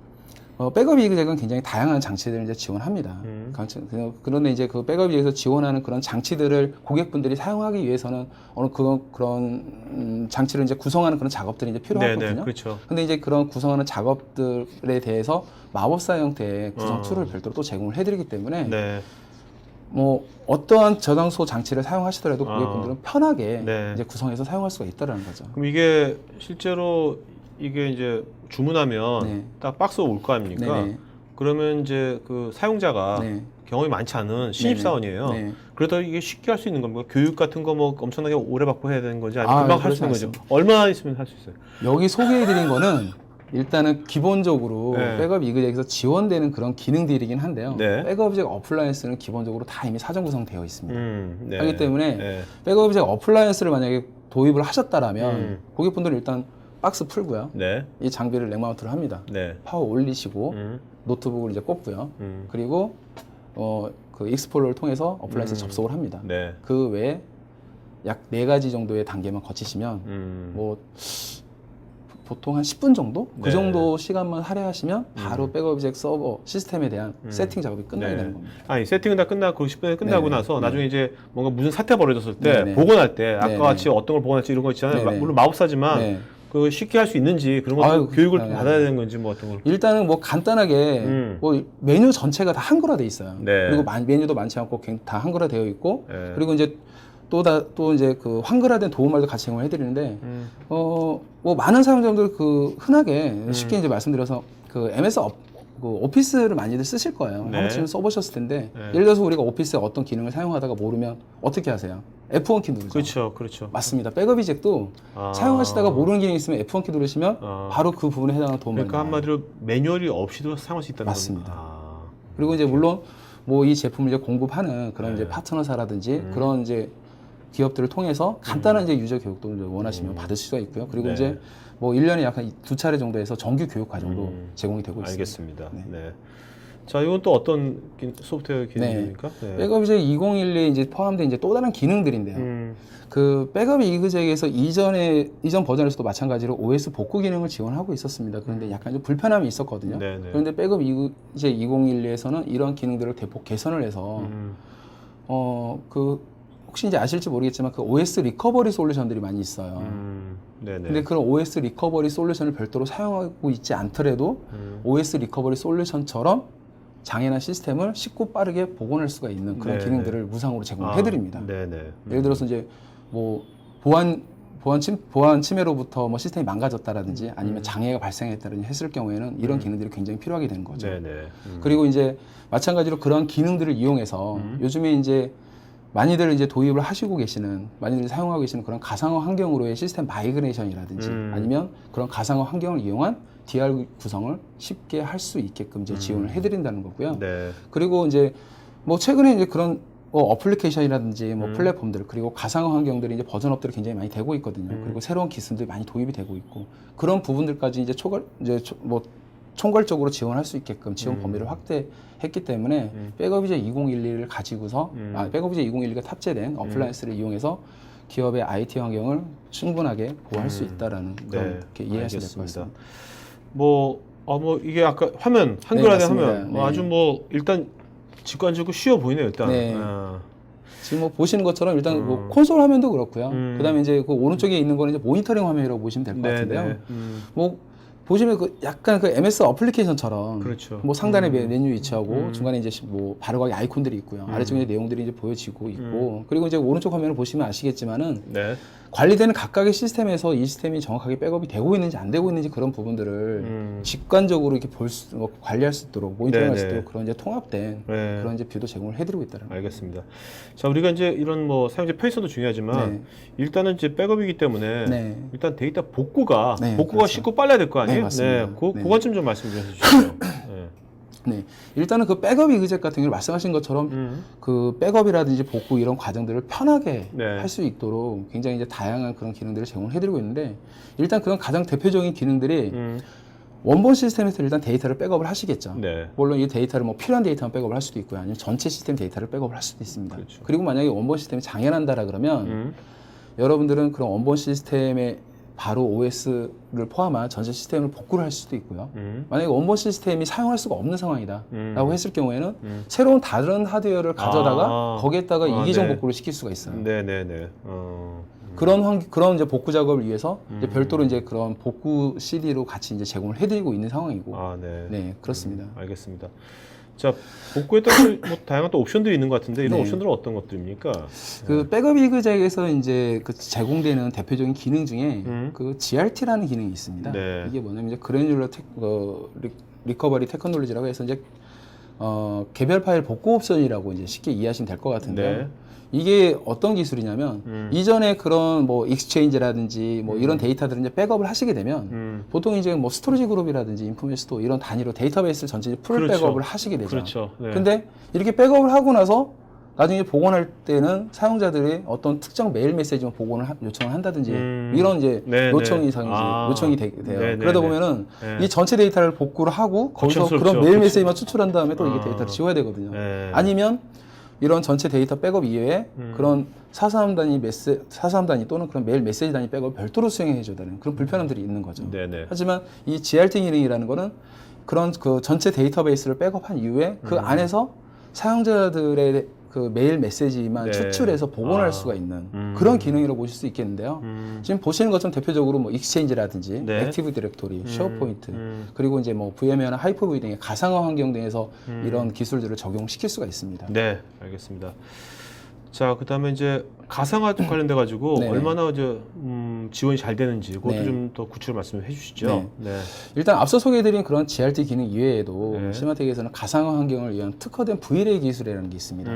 백업 이그젝은 굉장히 다양한 장치들을 이제 지원합니다. 그런데 이제 그 백업 이그젝에서 지원하는 그런 장치들을 고객분들이 사용하기 위해서는 어느 그런 장치를 이제 구성하는 그런 작업들이 이제 필요하거든요. 네네. 그렇죠. 근데 이제 그런 구성하는 작업들에 대해서 마법사 형태의 구성 툴을 별도로 또 제공을 해드리기 때문에 네. 뭐 어떠한 저장소 장치를 사용하시더라도 고객분들은 편하게 네. 이제 구성해서 사용할 수가 있다라는 거죠. 그럼 이게 실제로 이게 이제 주문하면 네. 딱 박스가 올 거 아닙니까? 네네. 그러면 이제 그 사용자가 네. 경험이 많지 않은 신입사원이에요. 네. 그래도 이게 쉽게 할 수 있는 겁니까? 교육 같은 거 뭐 엄청나게 오래 받고 해야 되는 건지 아니면 금방 할 수 있는 그렇지 거죠? 얼마나 있으면 할 수 있어요? 여기 소개해드린 거는 일단은 기본적으로 네. 백업 이그젝에서 지원되는 그런 기능들이긴 한데요. 네. 백업 이그젝 어플라이언스는 기본적으로 다 이미 사전 구성되어 있습니다. 네. 하기 때문에 네. 백업 이그젝 어플라이언스를 만약에 도입을 하셨다라면 음. 고객분들은 일단 박스 풀고요. 네. 이 장비를 넥마운트를 합니다. 네. 파워 올리시고 음. 노트북을 이제 꼽고요. 음. 그리고 그 익스플로러를 통해서 어플라이언스 접속을 합니다. 네. 그 외에 약 4가지 정도의 단계만 거치시면 뭐 보통 한 10분 정도? 네. 그 정도 시간만 할애하시면 바로 백업 이젝 서버 시스템에 대한 세팅 작업이 끝나게 네. 되는 겁니다. 아니 세팅은 다 끝나고 10분에 끝나고 네네. 나서 나중에 이제 뭔가 무슨 사태 벌어졌을 때 네네. 복원할 때 아까 네네. 같이 어떤 걸 복원할지 이런 거 있잖아요. 네네. 물론 마법사지만 네. 그 쉽게 할 수 있는지 그런 것도 아유, 교육을 좀 네. 받아야 되는 건지 뭐 어떤 걸. 일단은 뭐 간단하게 뭐 메뉴 전체가 다 한글화돼 있어요. 네. 그리고 메뉴도 많지 않고 다 한글화되어 있고 네. 그리고 이제 또 이제 그 한글화된 도움말도 같이 제공을 해드리는데 뭐 많은 사용자분들 그 흔하게 쉽게 이제 말씀드려서 그 MS 그 오피스를 많이들 쓰실 거예요. 네. 한 번쯤 써보셨을 텐데 네. 예를 들어서 우리가 오피스의 어떤 기능을 사용하다가 모르면 어떻게 하세요? F1 키 누르죠. 그렇죠, 그렇죠. 맞습니다. 백업 이젝도 사용하시다가 모르는 기능이 있으면 F1 키 누르시면 바로 그 부분에 해당하는 도움을 그러니까 한마디로 매뉴얼이 없이도 사용할 수 있다는 맞습니다. 겁니다. 그리고 이제 물론 뭐 이 제품을 이제 공급하는 그런 네. 이제 파트너사라든지 그런 이제 기업들을 통해서 간단한 이제 유저 교육도 이제 원하시면 받을 수가 있고요. 그리고 네. 이제 뭐 1년에 약 한 2차례 정도에서 정규 교육 과정도 제공이 되고 있습니다. 알겠습니다. 네. 네. 자, 이건 또 어떤 소프트웨어 기능입니까? 네. 백업 이제 2012에 이제 포함된 이제 또 다른 기능들인데요. 그 백업 이그젝에서 이전 버전에서도 마찬가지로 OS 복구 기능을 지원하고 있었습니다. 그런데 약간 좀 불편함이 있었거든요. 네네. 그런데 백업 이제 2012에서는 이런 기능들을 대폭 개선을 해서 그 혹시 이제 아실지 모르겠지만 그 OS 리커버리 솔루션들이 많이 있어요. 네네. 근데 그런 OS 리커버리 솔루션을 별도로 사용하고 있지 않더라도 OS 리커버리 솔루션처럼 장애나 시스템을 쉽고 빠르게 복원할 수가 있는 그런 네네. 기능들을 무상으로 제공해 드립니다. 네네. 예를 들어서 이제 뭐 보안 침해로부터 뭐 시스템이 망가졌다라든지 아니면 장애가 발생했다든지 했을 경우에는 이런 기능들이 굉장히 필요하게 되는 거죠. 네네. 그리고 이제 마찬가지로 그런 기능들을 이용해서 요즘에 이제 많이들 이제 도입을 하시고 계시는, 많이들 사용하고 계시는 그런 가상화 환경으로의 시스템 마이그레이션이라든지 아니면 그런 가상화 환경을 이용한 DR 구성을 쉽게 할 수 있게끔 이제 지원을 해드린다는 거고요. 네. 그리고 이제 뭐 최근에 이제 그런 어플리케이션이라든지 뭐 플랫폼들 그리고 가상화 환경들이 이제 버전업들이 굉장히 많이 되고 있거든요. 그리고 새로운 기술들이 많이 도입이 되고 있고 그런 부분들까지 이제 총괄적으로 지원할 수 있게끔 지원 범위를 확대했기 때문에 백업 이제 2012를 가지고서 백업 이제 2012가 탑재된 어플라이언스를 이용해서 기업의 IT 환경을 충분하게 보호할 수 있다라는 그런 네. 이렇게 이해하시면 될 것 알겠습니다. 같습니다. 뭐 이게 아까 화면 한글화된 맞습니다. 화면 네. 아주 뭐 일단 직관적으로 쉬워 보이네요 일단. 네. 아. 지금 뭐 보시는 것처럼 일단 뭐 콘솔 화면도 그렇고요. 그다음에 이제 그 오른쪽에 있는 거는 이제 모니터링 화면이라고 보시면 될 것 네, 같은데요. 네. 뭐 보시면 그 약간 그 MS 어플리케이션처럼 그렇죠. 뭐 상단에 메뉴 위치하고 중간에 이제 뭐 바로가기 아이콘들이 있고요. 아래쪽에 내용들이 이제 보여지고 있고 그리고 이제 오른쪽 화면을 보시면 아시겠지만은 네. 관리되는 각각의 시스템에서 이 시스템이 정확하게 백업이 되고 있는지 안 되고 있는지 그런 부분들을 직관적으로 이렇게 관리할 수 있도록 모니터링할 수 네네. 있도록 그런 이제 통합된 네. 그런 이제 뷰도 제공을 해드리고 있다는 거예요. 알겠습니다. 자, 우리가 이제 이런 뭐 사용자 편의성도 중요하지만 네. 일단은 이제 백업이기 때문에 네. 일단 데이터 복구가 네, 복구가 그렇죠. 쉽고 빨라야 될 거 아니에요? 네, 맞습니다. 그 네. 그건 좀 말씀 좀 해주시죠. 네. 네, 일단은 그 백업 이그젝 같은 경우 말씀하신 것처럼 그 백업이라든지 복구 이런 과정들을 편하게 네. 할 수 있도록 굉장히 이제 다양한 그런 기능들을 제공해드리고 있는데 일단 그런 가장 대표적인 기능들이 원본 시스템에서 일단 데이터를 백업을 하시겠죠. 네. 물론 이 데이터를 뭐 필요한 데이터만 백업을 할 수도 있고요, 아니면 전체 시스템 데이터를 백업을 할 수도 있습니다. 그렇죠. 그리고 만약에 원본 시스템이 장애난다라 그러면 여러분들은 그런 원본 시스템에 바로 OS를 포함한 전체 시스템을 복구를 할 수도 있고요. 만약에 원본 시스템이 사용할 수가 없는 상황이다 라고 했을 경우에는 새로운 다른 하드웨어를 가져다가 거기에다가 이기종 네. 복구를 시킬 수가 있어요. 네네네. 그런 이제 복구 작업을 위해서 이제 별도로 이제 그런 복구 CD로 같이 이제 제공을 해드리고 있는 상황이고, 네. 네, 그렇습니다. 알겠습니다. 자, 복구에 따른 뭐 다양한 또 옵션들이 있는 것 같은데 이런 네. 옵션들은 어떤 것들입니까? 그 백업 이그젝에서 이제 그 제공되는 대표적인 기능 중에 그 GRT라는 기능이 있습니다. 네. 이게 뭐냐면 이제 그래뉴러 리커버리 테크놀로지라고 해서 이제 개별 파일 복구 옵션이라고 이제 쉽게 이해하시면 될 것 같은데요. 네. 이게 어떤 기술이냐면 이전에 그런 뭐 익스체인지라든지 뭐 이런 데이터들을 이제 백업을 하시게 되면 보통 이제 뭐 스토리지 그룹이라든지 인포메스토 이런 단위로 데이터베이스를 전체 풀 그렇죠. 백업을 하시게 되죠. 그렇죠. 네. 근데 이렇게 백업을 하고 나서 나중에 복원할 때는 사용자들이 어떤 특정 메일 메시지만 복원을 요청을 한다든지 이런 이제 네, 요청이 네. 상이지 아. 요청이 돼요. 네, 네, 그러다 네. 보면은 네. 이 전체 데이터를 복구를 하고 거기서 거창스럽죠. 그런 메일 그렇죠. 메시지만 추출한 다음에 또 이게 아. 데이터를 지워야 되거든요. 네. 아니면 이런 전체 데이터 백업 이외에 그런 443 단위 또는 그런 메일 메시지 단위 백업을 별도로 수행해 줘야 되는 그런 불편함들이 있는 거죠. 네네. 하지만 이 GRT 기능이라는 거는 그런 그 전체 데이터베이스를 백업한 이후에 그 안에서 사용자들의 그 메일 메시지만 네. 추출해서 복원할 수가 있는 그런 기능이라고 보실 수 있겠는데요. 지금 보시는 것처럼 대표적으로 뭐 익스체인지라든지 네. 액티브 디렉토리, 쉐어포인트 그리고 이제 뭐 VM이나 하이퍼V 등의 가상화 환경 등에서 이런 기술들을 적용시킬 수가 있습니다. 네, 알겠습니다. 자, 그다음에 이제 가상화 관련돼 가지고 네네. 얼마나 이제 지원이 잘 되는지 그것도 네. 좀 더 구체로 말씀해 주시죠. 네. 일단 앞서 소개해드린 그런 GRT 기능 이외에도 네. 시마텍에서는 가상화 환경을 위한 특화된 V레이 기술이라는 게 있습니다.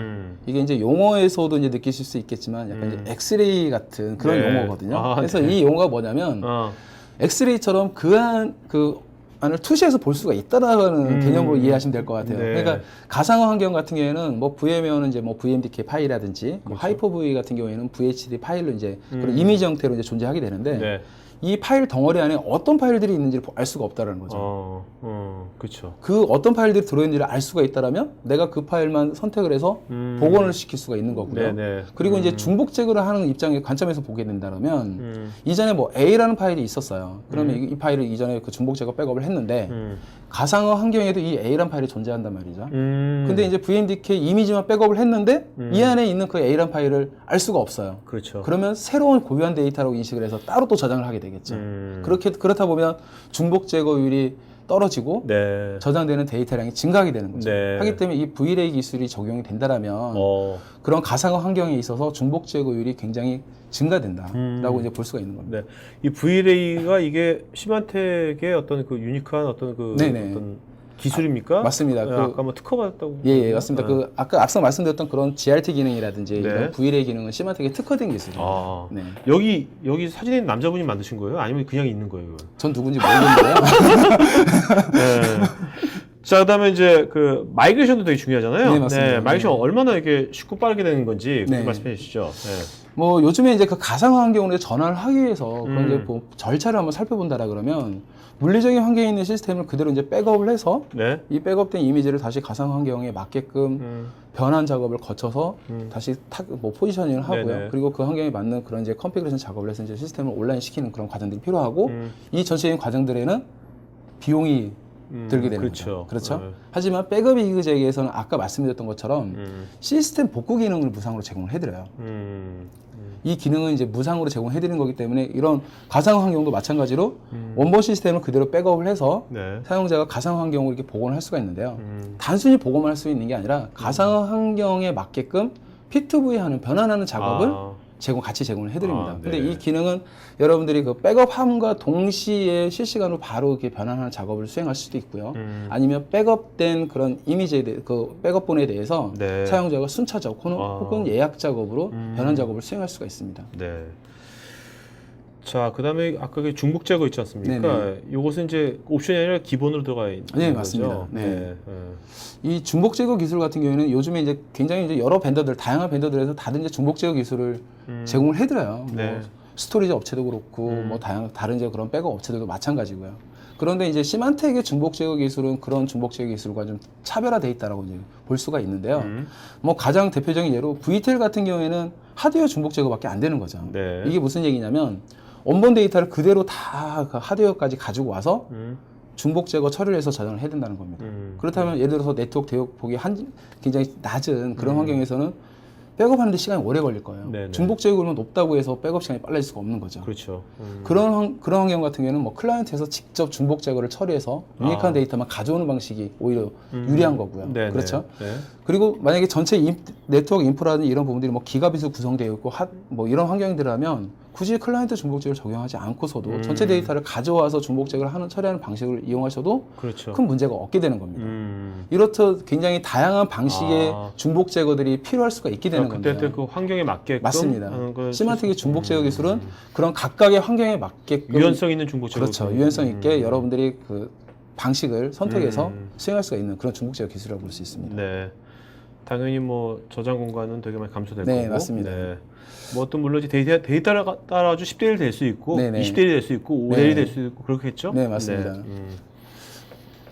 이게 이제 용어에서도 이제 느끼실 수 있겠지만 약간 이제 엑스레이 같은 그런 네. 용어거든요. 아, 그래서 네. 이 용어가 뭐냐면 엑스레이처럼 그 안을 투시해서 볼 수가 있다라는 개념으로 이해하시면 될 것 같아요. 네. 그러니까 가상화 환경 같은 경우에는 뭐 VM에는 이제 뭐 VMDK 파일이라든지 뭐 하이퍼V 같은 경우에는 VHD 파일로 이제 그런 이미지 형태로 이제 존재하게 되는데 네. 이 파일 덩어리 안에 어떤 파일들이 있는지를 알 수가 없다는 거죠. 그렇죠. 그 어떤 파일들이 들어있는지를 알 수가 있다라면 내가 그 파일만 선택을 해서 복원을 시킬 수가 있는 거고요. 네네. 그리고 이제 중복 제거를 하는 입장의 관점에서 보게 된다면 이전에 뭐 A라는 파일이 있었어요. 그러면 이 파일을 이전에 그 중복 제거 백업을 했는데 가상화 환경에도 이 A라는 파일이 존재한단 말이죠. 근데 이제 VMDK 이미지만 백업을 했는데 이 안에 있는 그 A라는 파일을 알 수가 없어요. 그렇죠. 그러면 새로운 고유한 데이터라고 인식을 해서 따로 또 저장을 하게 되겠죠. 그렇다 보면 중복 제거율이 떨어지고 네. 저장되는 데이터량이 증가하게 되는 거죠. 네. 하기 때문에 이 V레이 기술이 적용이 된다라면 그런 가상화 환경에 있어서 중복 제거율이 굉장히 증가된다라고 이제 볼 수가 있는 겁니다. 네. 이 V레이가 이게 시마텍의 어떤 그 유니크한 어떤 그 네네. 어떤 기술입니까? 맞습니다. 네, 아까 뭐 특허 받았다고. 예, 맞습니다. 그 아까 앞서 말씀드렸던 그런 GRT 기능이라든지 네. 이런 V레이 기능은 시마텍의 특화된 기술입니다. 아. 네. 여기 사진에 있는 남자분이 만드신 거예요? 아니면 그냥 있는 거예요? 전 누군지 모르겠는데요. 네. 자, 그다음에 이제 그 마이그레이션도 되게 중요하잖아요. 네, 맞습니다. 마이그레이션 얼마나 이게 쉽고 빠르게 되는 건지 네. 말씀해 주시죠. 네. 뭐 요즘에 이제 그 가상화 환경으로 전환을 하기 위해서 그런 이제 뭐 절차를 한번 살펴본다라 그러면 물리적인 환경에 있는 시스템을 그대로 이제 백업을 해서 네. 이 백업된 이미지를 다시 가상 환경에 맞게끔 변환 작업을 거쳐서 다시 뭐 포지셔닝을 하고요. 네네. 그리고 그 환경에 맞는 그런 이제 컨피그레이션 작업을 해서 이제 시스템을 온라인 시키는 그런 과정들이 필요하고 이 전체적인 과정들에는 비용이 들게 되는 그렇죠. 거죠. 그렇죠. 네. 하지만 백업 이그제에서는 아까 말씀드렸던 것처럼 시스템 복구 기능을 무상으로 제공을 해드려요. 이 기능은 이제 무상으로 제공해드리는 거기 때문에 이런 가상 환경도 마찬가지로 원본 시스템을 그대로 백업을 해서 네. 사용자가 가상 환경으로 이렇게 복원을 할 수가 있는데요. 단순히 복원만 할 수 있는 게 아니라 가상 환경에 맞게끔 P2V 하는 변환하는 작업을 같이 제공을 해드립니다. 아, 근데 네. 이 기능은 여러분들이 그 백업함과 동시에 실시간으로 바로 이렇게 변환하는 작업을 수행할 수도 있고요. 아니면 백업된 그런 이미지에 대해 그 백업본에 대해서 네. 사용자가 순차적 혹은 예약 작업으로 변환 작업을 수행할 수가 있습니다. 네. 자, 그다음에 아까 그 중복 제거 있지 않습니까? 네네. 요것은 이제 옵션이 아니라 기본으로 들어가 있는 네, 거죠. 맞습니다. 네. 네. 이 중복 제거 기술 같은 경우에는 요즘에 이제 굉장히 이제 여러 벤더들, 다양한 벤더들에서 다들 이제 중복 제거 기술을 제공을 해드려요. 네. 뭐 스토리지 업체도 그렇고, 뭐 다른 이제 그런 백업 업체들도 마찬가지고요. 그런데 이제 시만텍의 중복 제거 기술은 그런 중복 제거 기술과 좀 차별화돼 있다라고 이제 볼 수가 있는데요. 뭐 가장 대표적인 예로 VTEL 같은 경우에는 하드웨어 중복 제거밖에 안 되는 거죠. 네. 이게 무슨 얘기냐면 원본 데이터를 그대로 다 그 하드웨어까지 가지고 와서 중복 제거 처리를 해서 저장을 해야 된다는 겁니다. 그렇다면 예를 들어서 네트워크 대역폭이 굉장히 낮은 그런 환경에서는 백업하는데 시간이 오래 걸릴 거예요. 네네. 중복 제거율은 높다고 해서 백업 시간이 빨라질 수가 없는 거죠. 그렇죠. 그런 환경 같은 경우는 뭐 클라이언트에서 직접 중복 제거를 처리해서 유니크한 데이터만 가져오는 방식이 오히려 유리한 거고요. 네네. 그렇죠. 네. 그리고 만약에 전체 네트워크 인프라든 이런 부분들이 뭐 기가빗으로 구성되어 있고 뭐 이런 환경이라면 굳이 클라이언트 중복제를 적용하지 않고서도 전체 데이터를 가져와서 중복제를 처리하는 방식을 이용하셔도 그렇죠. 큰 문제가 없게 되는 겁니다. 이렇듯 굉장히 다양한 방식의 중복 제거들이 필요할 수가 있게 되는 그때 건데요. 그 환경에 맞게끔 맞습니다. 하는 걸 시마틱의 중복 제거 기술은 그런 각각의 환경에 맞게끔 유연성 있는 중복 제거. 그렇죠. 유연성 있게 여러분들이 그 방식을 선택해서 수행할 수가 있는 그런 중복 제거 기술이라고 볼 수 있습니다. 네. 당연히 뭐 저장 공간은 되게 많이 감소될 네, 거고. 맞습니다. 네. 뭐 어떤 물론 이제 데이터에 따라 아주 10대 1 될 수 있고, 네네. 20대 1 될 수 있고, 5대 1이 될 수 있고 그렇겠죠? 네, 맞습니다.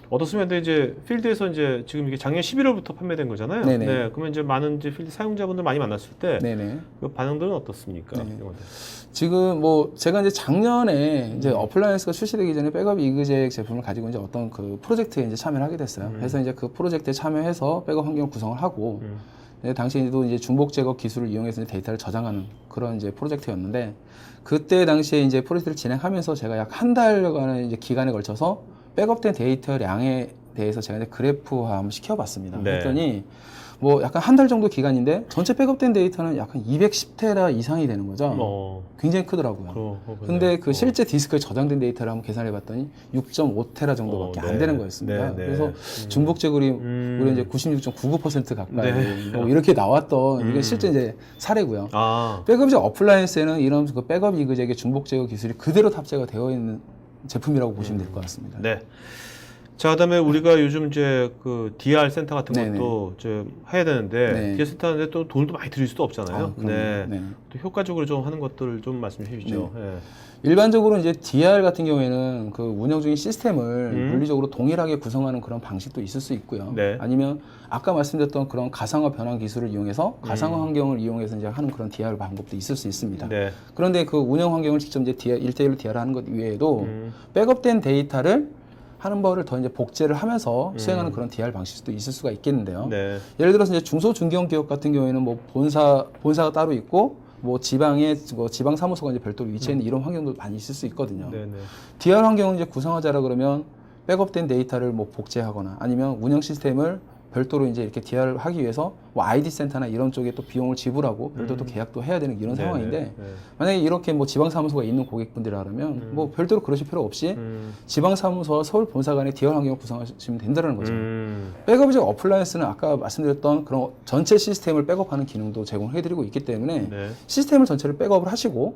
어떻습니까? 근데 이제 필드에서 이제 지금 이게 작년 11월부터 판매된 거잖아요. 네네. 네. 그러면 이제 많은 이제 필드 사용자분들 많이 만났을 때 네네. 그 반응들은 어떻습니까? 네. 이건데. 지금 뭐 제가 이제 작년에 이제 어플라이언스가 출시되기 전에 백업 이그젝 제품을 가지고 이제 어떤 그 프로젝트에 이제 참여를 하게 됐어요. 그래서 이제 그 프로젝트에 참여해서 백업 환경을 구성을 하고 당시에도 이제 중복 제거 기술을 이용해서 이제 데이터를 저장하는 그런 이제 프로젝트였는데 그때 당시에 이제 프로젝트를 진행하면서 제가 약 한 달간의 이제 기간에 걸쳐서 백업된 데이터량에 대해서 제가 이제 그래프화 한번 시켜봤습니다. 네. 그랬더니 뭐 약간 한 달 정도 기간인데 전체 백업된 데이터는 약간 210테라 이상이 되는 거죠. 굉장히 크더라고요. 근데 그 실제 디스크에 저장된 데이터를 한번 계산해 봤더니 6.5테라 정도밖에 안 되는 거였습니다. 그래서 중복 제거율이 우리 이제 96.99% 가까이 뭐 이렇게 나왔던 이게 실제 이제 사례고요. 백업이제 어플라이언스에는 이런 그 백업 이그젝의 중복 제거 기술이 그대로 탑재가 되어 있는 제품이라고 보시면 될 것 같습니다. 네. 자, 그다음에 우리가 요즘 이제 그 DR 센터 같은 네네. 것도 좀 해야 되는데 네. DR 센터 하는데 또 돈도 많이 들일 수도 없잖아요. 그럼요. 네. 네. 또 효과적으로 좀 하는 것들을 좀 말씀해 주시죠. 네. 일반적으로 이제 DR 같은 경우에는 그 운영 중인 시스템을 물리적으로 동일하게 구성하는 그런 방식도 있을 수 있고요. 네. 아니면 아까 말씀드렸던 그런 가상화 변환 기술을 이용해서 가상화 환경을 이용해서 이제 하는 그런 DR 방법도 있을 수 있습니다. 네. 그런데 그 운영 환경을 직접 이제 DR 1대1로 DR 하는 것 외에도 백업된 데이터를 하는 거를 더 이제 복제를 하면서 수행하는 그런 DR 방식도 있을 수가 있겠는데요. 네. 예를 들어서 이제 중소 중견 기업 같은 경우에는 뭐 본사가 따로 있고 뭐 지방에 뭐 지방 사무소가 이제 별도로 위치해 있는 이런 환경도 많이 있을 수 있거든요. 네, 네. DR 환경을 이제 구성하자라 그러면 백업된 데이터를 뭐 복제하거나 아니면 운영 시스템을 별도로 이제 이렇게 DR을 하기 위해서 뭐 ID 센터나 이런 쪽에 또 비용을 지불하고 별도로 또 계약도 해야 되는 이런 상황인데 만약에 이렇게 뭐 지방 사무소가 있는 고객분들이라 그러면 뭐 별도로 그러실 필요 없이 지방 사무소와 서울 본사 간의 DR 환경을 구성하시면 된다는 거죠. 백업이제 어플라이언스는 아까 말씀드렸던 그런 전체 시스템을 백업하는 기능도 제공해 드리고 있기 때문에 시스템을 전체를 백업을 하시고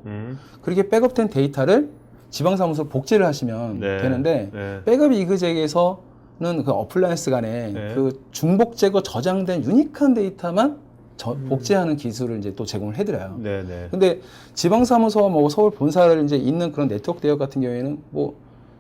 그렇게 백업된 데이터를 지방 사무소로 복제를 하시면 되는데 백업 이그젝에서 는 그 어플라이언스 간에 그 중복 제거 저장된 유니크한 데이터만 복제하는 기술을 이제 또 제공을 해드려요. 근데 지방사무소와 뭐 서울 본사를 이제 있는 그런 네트워크 대역 같은 경우에는 뭐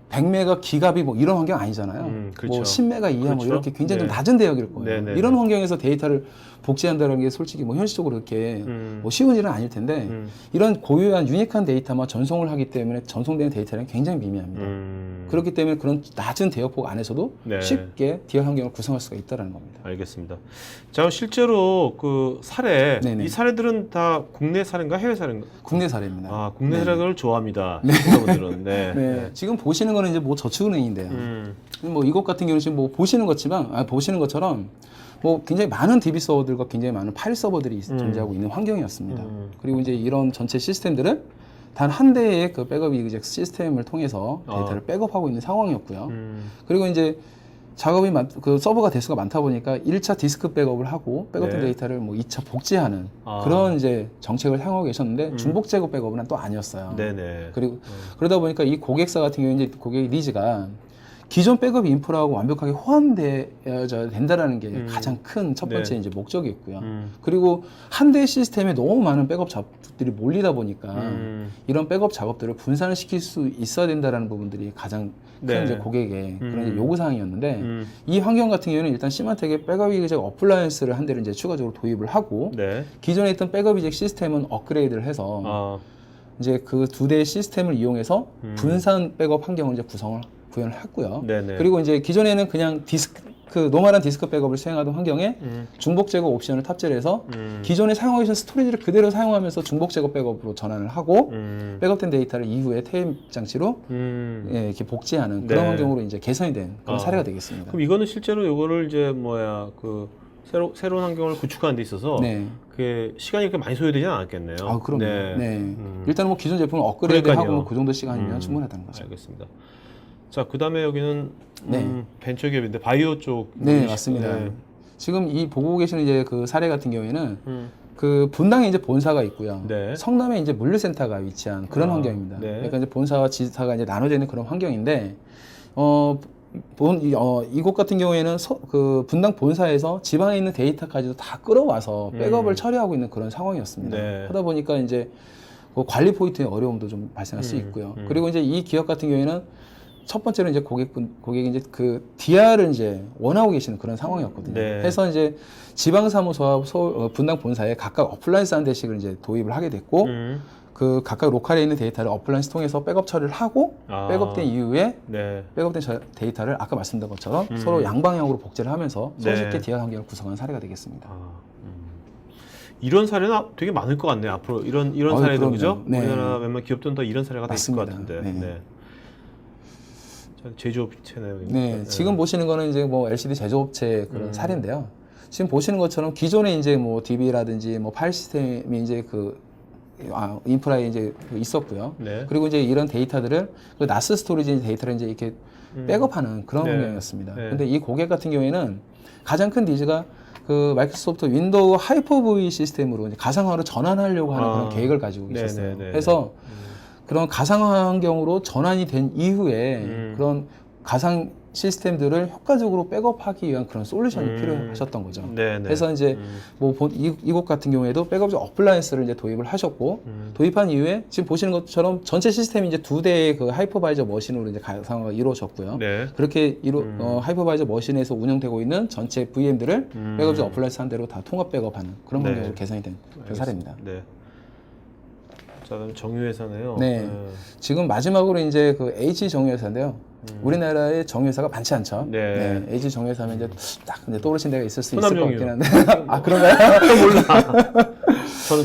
100메가 기갑이 뭐 이런 환경 아니잖아요. 그렇죠. 뭐 10메가 이하 그렇죠. 뭐 이렇게 굉장히 좀 낮은 대역일 거예요. 네네. 이런 환경에서 데이터를 복제한다는 게 솔직히 뭐 현실적으로 이렇게 뭐 쉬운 일은 아닐 텐데 이런 고유한 유니크한 데이터만 전송을 하기 때문에 전송되는 데이터는 굉장히 미미합니다. 그렇기 때문에 그런 낮은 대역폭 안에서도 쉽게 DR 환경을 구성할 수가 있다는 겁니다. 알겠습니다. 자, 그럼 실제로 그 사례, 네네. 이 사례들은 다 국내 사례인가 해외 사례인가? 국내 사례입니다. 아, 국내 사례를 좋아합니다. 시청자분들은. 네. 지금 보시는 거는 이제 뭐 저축은행인데요. 뭐 이것 같은 경우는 지금 뭐 보시는 것처럼 뭐 굉장히 많은 DB 서버들과 굉장히 많은 파일 서버들이 존재하고 있는 환경이었습니다. 그리고 이제 이런 전체 시스템들을 단 한 대의 그 백업 이그젝 시스템을 통해서 데이터를 백업하고 있는 상황이었고요. 그리고 이제 작업이 그 서버가 대수가 많다 보니까 1차 디스크 백업을 하고 백업된 데이터를 뭐 2차 복제하는 그런 이제 정책을 사용하고 계셨는데 중복 제거 백업은 또 아니었어요. 네네. 그리고 그러다 보니까 이 고객사 같은 경우에 이제 고객의 니즈가 기존 백업 인프라하고 완벽하게 호환되어야 된다라는 게 가장 큰 첫 번째 이제 목적이었고요. 그리고 한 대의 시스템에 너무 많은 백업 작업들이 몰리다 보니까 이런 백업 작업들을 분산을 시킬 수 있어야 된다라는 부분들이 가장 큰 이제 고객의 그런 이제 요구 사항이었는데 이 환경 같은 경우에는 일단 시마텍의 백업 이그젝 어플라이언스를 한 대를 이제 추가적으로 도입을 하고 기존에 있던 백업 이그젝 시스템은 업그레이드를 해서 이제 그 두 대의 시스템을 이용해서 분산 백업 환경을 이제 구현을 했고요. 그리고 이제 기존에는 그냥 그 노멀한 디스크 백업을 수행하던 환경에 중복 제거 옵션을 탑재를 해서 기존에 사용하고 계신 스토리지를 그대로 사용하면서 중복 제거 백업으로 전환을 하고 백업된 데이터를 이후에 테이프 장치로 이렇게 복제하는 그런 환경으로 이제 개선이 된 그런 사례가 되겠습니다. 그럼 이거는 실제로 이거를 이제 그 새로운 환경을 구축하는 데 있어서 그게 시간이 그렇게 많이 소요되지는 않았겠네요. 아, 그럼요. 네. 네. 일단은 뭐 기존 제품을 업그레이드하고 그러니까요. 뭐 그 정도 시간이면 충분하다는 거죠. 알겠습니다. 자, 그다음에 여기는 네. 벤처 기업인데 바이오 쪽. 네, 맞습니다. 네. 지금 이 보고 계시는 이제 그 사례 같은 경우에는 그 분당에 이제 본사가 있고요. 네. 성남에 이제 물류센터가 위치한 그런 환경입니다. 네. 그러니까 이제 본사와 지사가 이제 나눠져 있는 그런 환경인데, 이곳 같은 경우에는 그 분당 본사에서 지방에 있는 데이터까지도 다 끌어와서 백업을 처리하고 있는 그런 상황이었습니다. 네. 하다 보니까 이제 그 관리 포인트의 어려움도 좀 발생할 수 있고요. 그리고 이제 이 기업 같은 경우에는 첫 번째로 이제 고객이 이제 그 DR을 이제 원하고 계시는 그런 상황이었거든요. 네. 그래서 이제 지방사무소와 분당 본사에 각각 어플라이언스 한 대씩을 이제 도입을 하게 됐고, 그 각각 로컬에 있는 데이터를 어플라이언스 통해서 백업 처리를 하고, 백업된 이후에 네. 백업된 데이터를 아까 말씀드린 것처럼 서로 양방향으로 복제를 하면서 손쉽게 네. DR 환경을 구성하는 사례가 되겠습니다. 이런 사례는 되게 많을 것 같네요. 앞으로 이런 사례도 그럼요. 그죠? 네. 우리나라 웬만 기업들은 더 이런 사례가 다 있을 것 맞습니다. 같은데. 네. 네. 자, 제조업체네요. 네, 지금 보시는 거는 이제 뭐 LCD 제조업체 그런 사례인데요. 지금 보시는 것처럼 기존에 이제 뭐 DB라든지 뭐 파일 시스템이 이제 인프라에 이제 있었고요. 네. 그리고 이제 이런 데이터들을 그 나스 스토리지 데이터를 이제 이렇게 백업하는 그런 네. 환경이었습니다. 네. 근데 이 고객 같은 경우에는 가장 큰 니즈가 그 마이크로소프트 윈도우 하이퍼V 시스템으로 이제 가상화로 전환하려고 하는 그런 계획을 가지고 계셨어요. 네, 네, 네, 그래서 그런 가상화 환경으로 전환이 된 이후에 그런 가상 시스템들을 효과적으로 백업하기 위한 그런 솔루션이 필요하셨던 거죠. 네, 네. 그래서 이제 뭐 이곳 같은 경우에도 백업적 어플라이언스를 이제 도입을 하셨고 도입한 이후에 지금 보시는 것처럼 전체 시스템이 이제 두 대의 그 하이퍼바이저 머신으로 이제 가상화가 이루어졌고요. 네. 그렇게 하이퍼바이저 머신에서 운영되고 있는 전체 VM들을 백업적 어플라이언스 한 대로 다 통합 백업하는 그런 네. 환경으로 개선이 된 그런 사례입니다. 네. 자, 그럼 정유회사네요. 네. 지금 마지막으로 이제 그 H 정유회사인데요. 우리나라에 정유회사가 많지 않죠. 네. H 정유회사면 이제 딱 이제 떠오르신 데가 있을 수 있을 호남 것 같긴 정유. 한데. 아, 그런가요?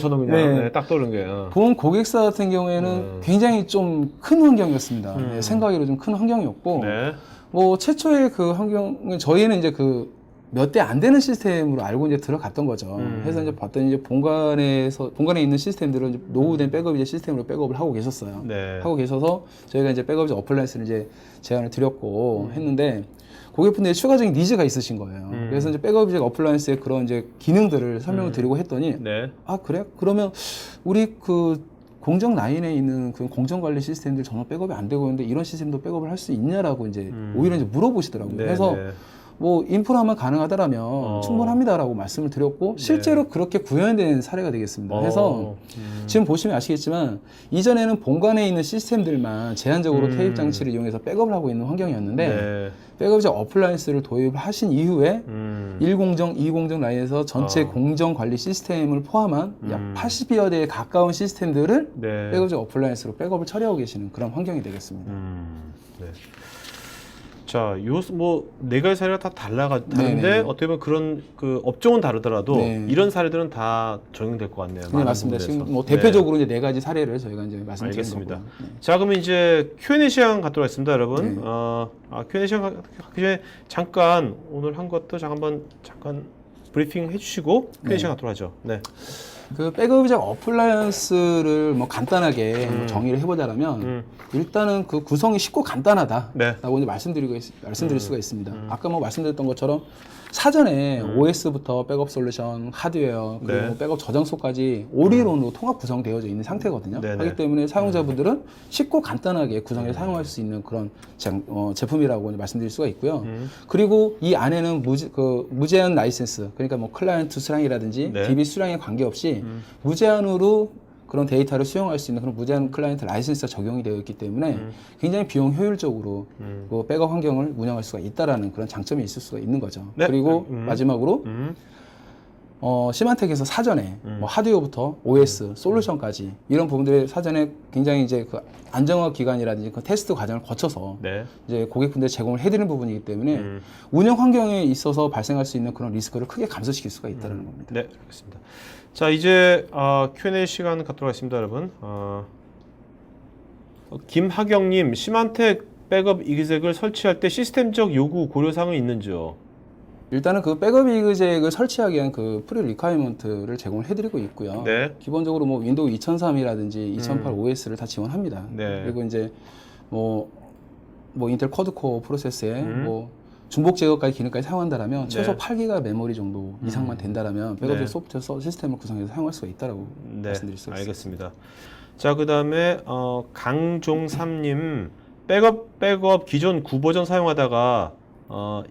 저는 그냥 네. 딱 떠오른 게요. 본 고객사 같은 경우에는 굉장히 좀 큰 환경이었습니다. 네, 생각으로 좀 큰 환경이었고, 네. 뭐 최초의 그 환경, 저희는 이제 그 몇 대 안 되는 시스템으로 알고 이제 들어갔던 거죠. 그래서 이제 봤더니 이제 본관에 있는 시스템들은 이제 노후된 백업 이제 시스템으로 백업을 하고 계셨어요. 네. 하고 계셔서 저희가 이제 백업 어플라이언스를 이제 제안을 드렸고 했는데 고객분들이 추가적인 니즈가 있으신 거예요. 그래서 이제 백업 어플라이언스의 그런 이제 기능들을 설명을 드리고 했더니 네. 아, 그래? 그러면 우리 그 공정 라인에 있는 그 공정 관리 시스템들 전혀 백업이 안 되고 있는데 이런 시스템도 백업을 할 수 있냐라고 이제 오히려 이제 물어보시더라고요. 네, 그래서 네. 뭐 인프라만 가능하다라면 충분합니다라고 말씀을 드렸고 실제로 그렇게 구현된 사례가 되겠습니다. 그래서 지금 보시면 아시겠지만 이전에는 본관에 있는 시스템들만 제한적으로 테이프 장치를 이용해서 백업을 하고 있는 환경이었는데 네. 백업적 어플라이언스를 도입하신 이후에 1공정, 2공정 라인에서 전체 어. 공정 관리 시스템을 포함한 약 80여 대에 가까운 시스템들을 네. 백업적 어플라이언스로 백업을 처리하고 계시는 그런 환경이 되겠습니다. 네. 자, 네 가지 사례가 다 다른데 네네. 어떻게 보면 그런 그 업종은 다르더라도 네. 이런 사례들은 다 적용될 것 같네요. 네, 많은 맞습니다. 부분에서. 지금 뭐 대표적으로 이제 네 가지 사례를 저희가 이제 말씀드린 알겠습니다. 거고요. 네. 자, 그러면 이제 Q&A 시간 갖도록 하겠습니다, 여러분. 네. Q&A 시간 하기 전에 잠깐 오늘 한 것도 잠깐 브리핑 해주시고 Q&A 네. 시간 갖도록 하죠. 네. 그 백업적 어플라이언스를 뭐 간단하게 뭐 정의를 해보자면 일단은 그 구성이 쉽고 간단하다라고 네. 이제 말씀드릴 수가 있습니다. 아까 뭐 말씀드렸던 것처럼 사전에 OS부터 백업 솔루션, 하드웨어, 그리고 네. 뭐 백업 저장소까지 올인원으로 통합 구성되어져 있는 상태거든요. 네네. 하기 때문에 사용자분들은 쉽고 간단하게 구성해서 사용할 수 있는 그런 제품이라고 이제 말씀드릴 수가 있고요. 그리고 이 안에는 무제한 라이센스, 그러니까 뭐 클라이언트 수량이라든지 네. DB 수량에 관계없이 무제한으로 그런 데이터를 수용할 수 있는 그런 무제한 클라이언트 라이센스가 적용이 되어 있기 때문에 굉장히 비용 효율적으로 그 백업 환경을 운영할 수가 있다라는 그런 장점이 있을 수가 있는 거죠. 네. 그리고 마지막으로 시만텍에서 사전에 뭐 하드웨어부터 OS, 솔루션까지 이런 부분들을 사전에 굉장히 이제 그 안정화 기간이라든지 그 테스트 과정을 거쳐서 네. 이제 고객분들 제공을 해드리는 부분이기 때문에 운영 환경에 있어서 발생할 수 있는 그런 리스크를 크게 감소시킬 수가 있다는 겁니다. 네, 알겠습니다. 자, 이제 Q&A 시간 갖도록 하겠습니다, 여러분. 김하경님, 시만텍 백업 이기색을 설치할 때 시스템적 요구 고려사항은 있는지요? 일단은 그 백업 이그젝을 설치하기 위한 그 프리 리콰이먼트를 제공을 해드리고 있고요. 네. 기본적으로 뭐 윈도우 2003이라든지 2008 OS를 다 지원합니다. 네. 그리고 이제 뭐 인텔 쿼드코어 프로세스에 뭐 중복 제거까지 기능까지 사용한다라면 최소 네. 8기가 메모리 정도 이상만 된다라면 백업 네. 소프트웨어 시스템을 구성해서 사용할 수가 있다라고 네, 말씀드릴 수 있습니다. 알겠습니다. 자, 그다음에 강종삼님 백업 기존 9버전 사용하다가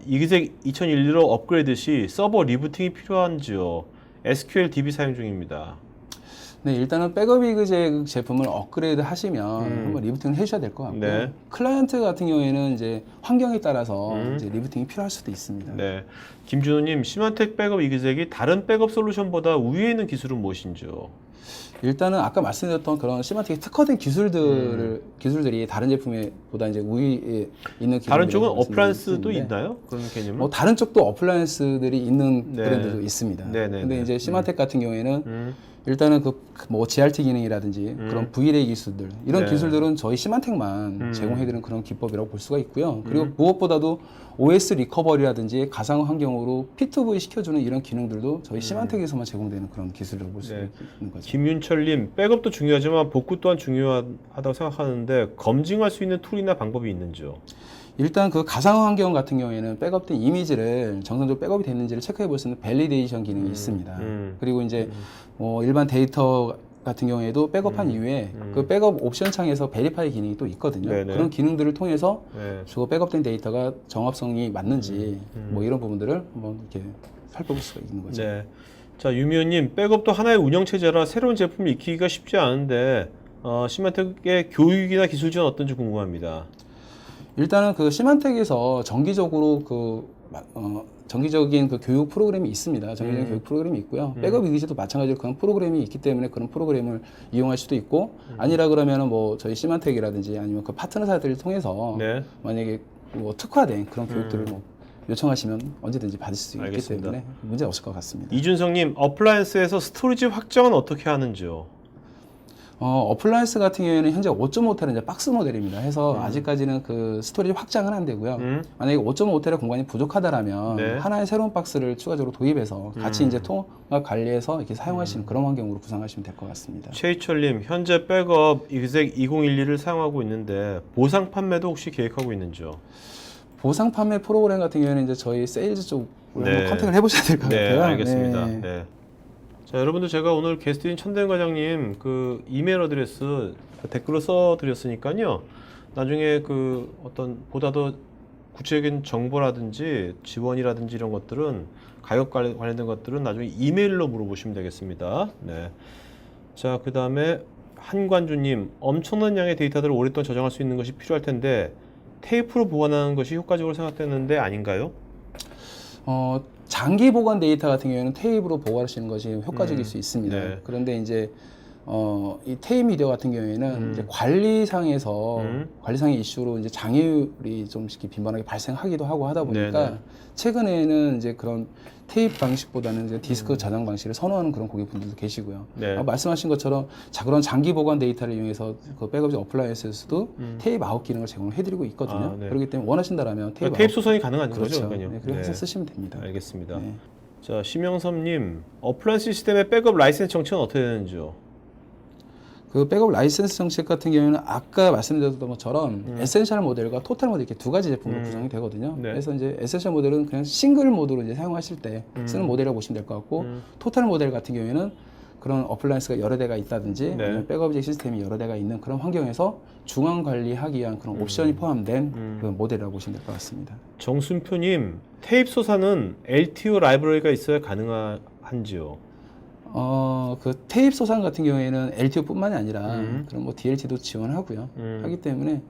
이그젝 2001로 업그레이드 시 서버 리부팅이 필요한지요. SQL DB 사용 중입니다. 네, 일단은 백업 이그젝 제품을 업그레이드 하시면 한번 리부팅을 해주셔야 될 것 같고요. 네. 클라이언트 같은 경우에는 이제 환경에 따라서 이제 리부팅이 필요할 수도 있습니다. 네, 김준호님 시만텍 백업 이그젝이 다른 백업 솔루션보다 우위에 있는 기술은 무엇인지요? 일단은 아까 말씀드렸던 그런 시마틱에 특화된 기술들이 다른 제품에 보다 이제 우위에 있는 다른 쪽은 기술이라고 어플라이언스도 말씀드릴 수 있는데 있나요? 그런 개념은? 뭐 다른 쪽도 어플라이언스들이 있는 네. 브랜드도 있습니다. 네네네. 근데 이제 시마텍 같은 경우에는 일단은 그 뭐 GRT 기능이라든지 그런 VLA 기술들 이런 네. 기술들은 저희 시마텍만 제공해드리는 그런 기법이라고 볼 수가 있고요. 그리고 무엇보다도 OS 리커버리라든지 가상 환경으로 P2V 시켜주는 이런 기능들도 저희 시마텍에서만 제공되는 그런 기술이라고 볼 수가 네. 있는 거죠. 김윤철님 백업도 중요하지만 복구 또한 중요하다고 생각하는데 검증할 수 있는 툴이나 방법이 있는지요? 일단 그 가상 환경 같은 경우에는 백업된 이미지를 정상적으로 백업이 됐는지를 체크해 볼 수 있는 밸리데이션 기능이 있습니다. 그리고 이제 일반 데이터 같은 경우에도 백업한 이후에 그 백업 옵션 창에서 베리파이 기능이 또 있거든요. 네네. 그런 기능들을 통해서 네. 저 백업된 데이터가 정합성이 맞는지 뭐 이런 부분들을 한번 이렇게 살펴볼 수가 있는 거죠. 네. 자, 유미호님 백업도 하나의 운영체제라 새로운 제품을 익히기가 쉽지 않은데 시마텍의 교육이나 기술 지원 어떤지 궁금합니다. 일단은 그 시만텍에서 정기적으로 정기적인 그 교육 프로그램이 있습니다. 정기적인 교육 프로그램이 있고요. 백업 이기지도 마찬가지로 그런 프로그램이 있기 때문에 그런 프로그램을 이용할 수도 있고 아니라 그러면은 뭐 저희 시만텍이라든지 아니면 그 파트너사들을 통해서 네. 만약에 뭐 특화된 그런 교육들을 뭐 요청하시면 언제든지 받을 수 있기 알겠습니다. 때문에 문제 없을 것 같습니다. 이준성님 어플라이언스에서 스토리지 확장은 어떻게 하는지요? 어플라이언스 같은 경우에는 현재 5.5테라 이제 박스 모델입니다. 해서 아직까지는 그 스토리지 확장은 안 되고요. 만약에 5.5테라 공간이 부족하다라면 네. 하나의 새로운 박스를 추가적으로 도입해서 같이 이제 통합 관리해서 이렇게 사용하시는 그런 환경으로 구성하시면 될 것 같습니다. 최희철님 현재 백업 이그젝 2012를 사용하고 있는데 보상 판매도 혹시 계획하고 있는지요? 보상 판매 프로그램 같은 경우에는 이제 저희 세일즈 쪽으로 네. 한번 컨택을 해보셔야 될 것 네, 같아요. 알겠습니다. 네. 네. 자, 여러분들 제가 오늘 게스트인 천대현 과장님 그 이메일 어드레스 댓글로 써드렸으니까요. 나중에 그 어떤 보다 더 구체적인 정보라든지 지원이라든지 이런 것들은 가격 관련된 것들은 나중에 이메일로 물어보시면 되겠습니다. 네. 자, 그 다음에 한관주님 엄청난 양의 데이터들을 오랫동안 저장할 수 있는 것이 필요할 텐데 테이프로 보관하는 것이 효과적으로 생각되는데 아닌가요? 장기 보관 데이터 같은 경우에는 테이프로 보관하시는 것이 효과적일 수 있습니다. 네. 그런데 이제 이 테이프 미디어 같은 경우에는 이제 관리상에서 관리상의 이슈로 이제 장애율이 좀 이렇게 빈번하게 발생하기도 하고 하다 보니까 네네. 최근에는 이제 그런 테이프 방식보다는 이제 디스크 저장 방식을 선호하는 그런 고객분들도 계시고요. 네. 말씀하신 것처럼 그런 장기 보관 데이터를 이용해서 그 백업 어플라이언스에서도 테이프 아웃 기능을 제공을 해드리고 있거든요. 네. 그렇기 때문에 원하신다라면 테이프 테이프 아웃 소송이 가능한 거죠? 그렇죠. 그러니까요. 네, 그렇게 해서 쓰시면 됩니다. 알겠습니다. 네. 자, 심영섭님 어플라이언스 시스템의 백업 라이센스 정책은 어떻게 되는지요? 그 백업 라이센스 정책 같은 경우에는 아까 말씀드렸던 것처럼 에센셜 모델과 토탈 모델 이렇게 두 가지 제품으로 구성이 되거든요. 네. 그래서 이제 에센셜 모델은 그냥 싱글 모드로 이제 사용하실 때 쓰는 모델이라고 보시면 될 것 같고 토탈 모델 같은 경우에는 그런 어플라이언스가 여러 대가 있다든지 네. 아니면 백업 시스템이 여러 대가 있는 그런 환경에서 중앙 관리하기 위한 그런 옵션이 포함된 그 모델이라고 보시면 될 것 같습니다. 정순표님 테이프 소사는 LTO 라이브러리가 있어야 가능한지요? 그 테이프 소산 같은 경우에는 LTO뿐만이 아니라 그런 뭐 DLT도 지원하고요. 하기 때문에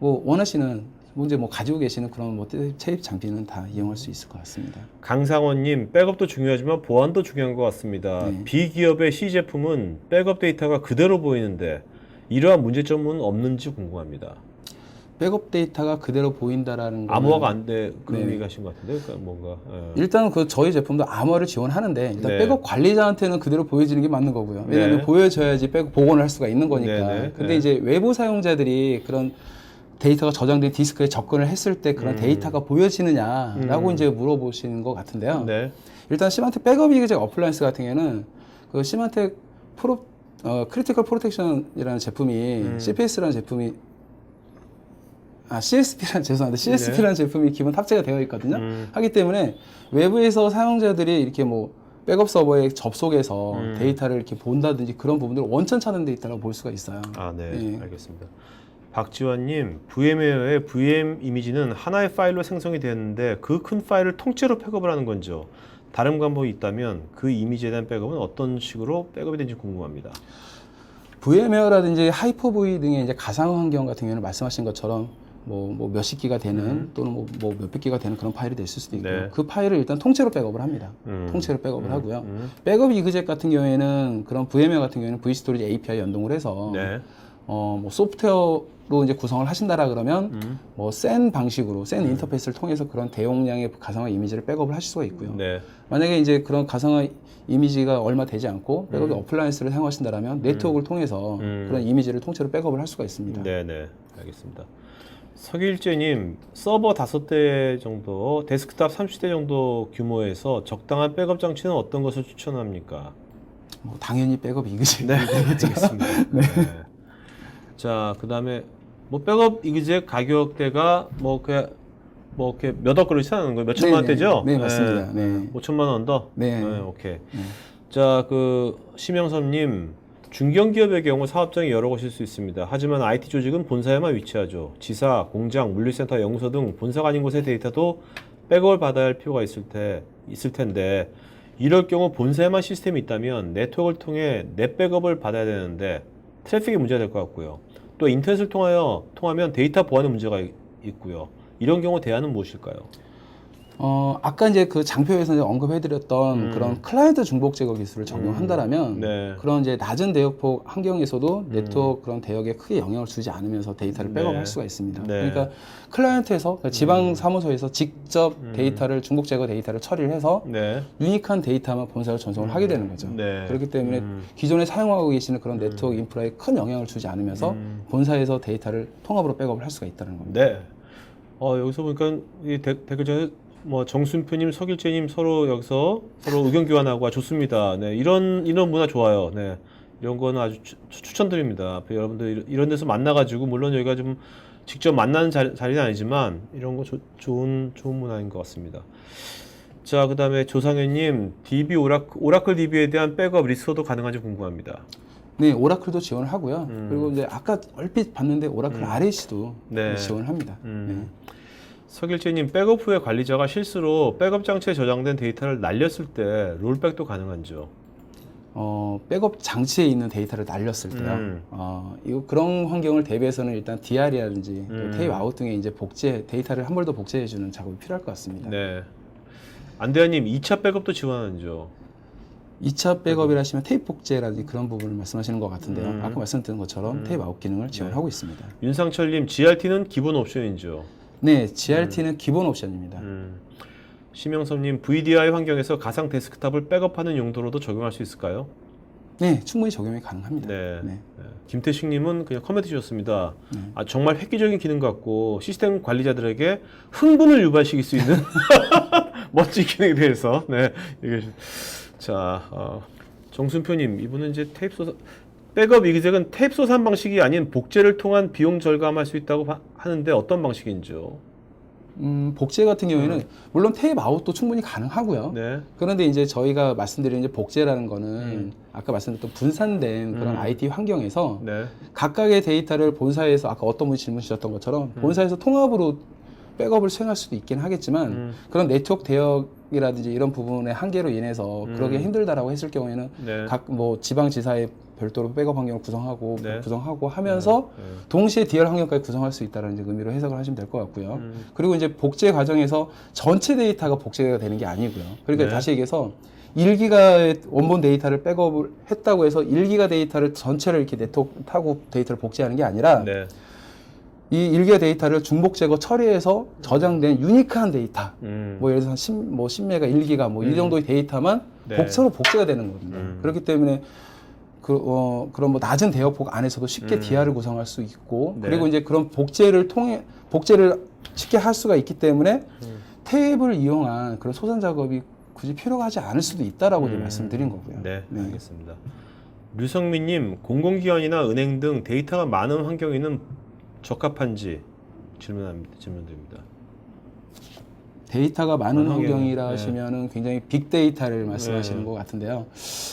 뭐 원하시는 문제 뭐 가지고 계시는 그런 뭐 테이프 장비는 다 이용할 수 있을 것 같습니다. 강상원님 백업도 중요하지만 보안도 중요한 것 같습니다. 네. B기업의 C 제품은 백업 데이터가 그대로 보이는데 이러한 문제점은 없는지 궁금합니다. 백업 데이터가 그대로 보인다라는 거는 암호화가 안 돼 그런 네. 얘기하신 것 같은데 그러니까 뭔가 일단 그 저희 제품도 암호화를 지원하는데 일단 네. 백업 관리자한테는 그대로 보여지는 게 맞는 거고요. 왜냐하면 네. 보여줘야지 백업 복원을 할 수가 있는 거니까. 네, 네, 근데 네. 이제 외부 사용자들이 그런 데이터가 저장된 디스크에 접근을 했을 때 그런 데이터가 보여지느냐라고 이제 물어보시는 것 같은데요. 네. 일단 시만텍 백업 이그젝 어플라이언스 같은 경우에는 그 시만텍 크리티컬 프로텍션이라는 제품이 CPS라는 제품이 CSP라는 죄송한데 CSP라는 제품이 기본 탑재가 되어 있거든요. 하기 때문에 외부에서 사용자들이 이렇게 뭐 백업 서버에 접속해서 데이터를 이렇게 본다든지 그런 부분들을 원천 차단돼 있다고 볼 수가 있어요. 아, 네. 예. 알겠습니다. 박지환님, VM웨어의 VM 이미지는 하나의 파일로 생성이 되었는데 그 큰 파일을 통째로 백업을 하는 건죠. 다른 방법이 있다면 그 이미지에 대한 백업은 어떤 식으로 백업이 되는지 궁금합니다. VM웨어라든지 하이퍼V 등의 이제 가상 환경 같은 경우는 말씀하신 것처럼 뭐 몇십 기가 되는 또는 뭐 몇백 기가 되는 그런 파일이 됐을 수도 있고 네. 그 파일을 일단 통째로 백업을 합니다. 통째로 백업을 하고요. 백업 이그젝 같은 경우에는 그런 VMware 같은 경우에는 vStorage API 연동을 해서 네. 뭐 소프트웨어로 이제 구성을 하신다라 그러면 뭐 센 방식으로 센 인터페이스를 통해서 그런 대용량의 가상화 이미지를 백업을 하실 수가 있고요. 네. 만약에 이제 그런 가상화 이미지가 얼마 되지 않고 백업 어플라이언스를 사용하신다라면 네트워크를 통해서 그런 이미지를 통째로 백업을 할 수가 있습니다. 네, 네. 알겠습니다. 서길재님, 서버 5대 정도, 데스크탑 30대 정도 규모에서 적당한 백업 장치는 어떤 것을 추천합니까? 뭐 당연히 백업 이그젝. 네, 알겠습니다. 네. 자, 그 다음에 뭐 백업 이그젝 가격대가 뭐 이렇게 몇 억으로 시작하는 거예요? 몇 천만 원대죠? 네, 맞습니다. 네. 5천만 원 언더? 네. 오케이. 자, 그 심영섭님, 중견기업의 경우 사업장이 여러 곳일 수 있습니다. 하지만 IT 조직은 본사에만 위치하죠. 지사, 공장, 물류센터, 연구소 등 본사가 아닌 곳의 데이터도 백업을 받아야 할 필요가 있을 텐데 이럴 경우 본사에만 시스템이 있다면 네트워크를 통해 넷 백업을 받아야 되는데 트래픽이 문제가 될 것 같고요. 또 인터넷을 통하면 데이터 보안에 문제가 있고요. 이런 경우 대안은 무엇일까요? 아까 이제 그 장표에서 이제 언급해드렸던 그런 클라이언트 중복 제거 기술을 적용한다라면 네. 그런 이제 낮은 대역폭 환경에서도 네트워크 그런 대역에 크게 영향을 주지 않으면서 데이터를 백업할 수가 있습니다. 네. 그러니까 클라이언트에서 그러니까 지방 사무소에서 직접 데이터를 중복 제거 데이터를 처리를 해서 네. 유니크한 데이터만 본사로 전송을 하게 되는 거죠. 네. 그렇기 때문에 기존에 사용하고 계시는 그런 네트워크 인프라에 큰 영향을 주지 않으면서 본사에서 데이터를 통합으로 백업을 할 수가 있다는 겁니다. 네. 여기서 보니까 이 댓글 중에 뭐 정순표님, 서길재님 서로 여기서 서로 의견 교환하고 좋습니다. 네, 이런 문화 좋아요. 네, 이런 거는 아주 추천드립니다. 여러분들 이런 데서 만나가지고 물론 여기가 좀 직접 만나는 자리는 아니지만 이런 거 좋은 문화인 것 같습니다. 자, 그다음에 조상현님, DB 오라클 DB에 대한 백업 리스토도 가능한지 궁금합니다. 네, 오라클도 지원을 하고요. 그리고 이제 아까 얼핏 봤는데 오라클 RAC도 네. 지원을 합니다. 네. 서길재님, 백업 후에 관리자가 실수로 백업 장치에 저장된 데이터를 날렸을 때 롤백도 가능한지요? 백업 장치에 있는 데이터를 날렸을 때요. 그런 환경을 대비해서는 일단 DR이라든지 테이프 아웃 등의 이제 데이터를 한 번 더 복제해주는 작업이 필요할 것 같습니다. 네. 안대현님, 2차 백업도 지원하는지요? 2차 백업이라 하시면 테이프 복제라든지 그런 부분을 말씀하시는 것 같은데요. 아까 말씀드린 것처럼 테이프 아웃 기능을 지원하고 있습니다. 윤상철님, GRT는 기본 옵션인지요? 네, GRT는 기본 옵션입니다. 심영섭님, VDI 환경에서 가상 데스크탑을 백업하는 용도로도 적용할 수 있을까요? 네, 충분히 적용이 가능합니다. 네. 네. 김태식님은 그냥 코멘트 주셨습니다. 정말 획기적인 기능 같고 시스템 관리자들에게 흥분을 유발시킬 수 있는 멋진 기능에 대해서 자, 정순표님, 이분은 이제 백업 이그젝은 테이프 소산 방식이 아닌 복제를 통한 비용 절감할 수 있다고 하는데 어떤 방식인지요? 복제 같은 경우에는 물론 테이프 아웃도 충분히 가능하고요. 네. 그런데 이제 저희가 말씀드린 이제 복제라는 거는 아까 말씀드렸던 분산된 그런 IT 환경에서 네. 각각의 데이터를 본사에서 아까 어떤 분이 질문 주셨던 것처럼 본사에서 통합으로 백업을 수행할 수도 있긴 하겠지만 그런 네트워크 대역이라든지 이런 부분의 한계로 인해서 그러기 힘들다라고 했을 경우에는 네. 각 뭐 지방지사에 별도로 백업 환경을 구성하고 네. 하면서 동시에 DR 환경까지 구성할 수 있다는 의미로 해석을 하시면 될 것 같고요. 그리고 이제 복제 과정에서 전체 데이터가 복제가 되는 게 아니고요. 그러니까 네. 다시 얘기해서 1기가의 원본 데이터를 백업을 했다고 해서 1기가 데이터를 전체를 이렇게 네트워크 타고 데이터를 복제하는 게 아니라 네. 이 1기가 데이터를 중복 제거 처리해서 저장된 유니크한 데이터 뭐 예를 들어서 10메가 1기가 뭐 이 정도의 데이터만 네. 복제가 되는 겁니다. 그렇기 때문에 그런 뭐 낮은 대역폭 안에서도 쉽게 DR을 구성할 수 있고 네. 그리고 이제 그런 복제를 쉽게 할 수가 있기 때문에 테이프를 이용한 그런 소산 작업이 굳이 필요가 하지 않을 수도 있다라고 이제 말씀드린 거고요. 네, 알겠습니다. 류성민님, 공공기관이나 은행 등 데이터가 많은 환경에는 적합한지 질문드립니다. 데이터가 많은 환경이, 환경이라 네. 하시면은 굉장히 빅데이터를 말씀하시는 것 같은데요.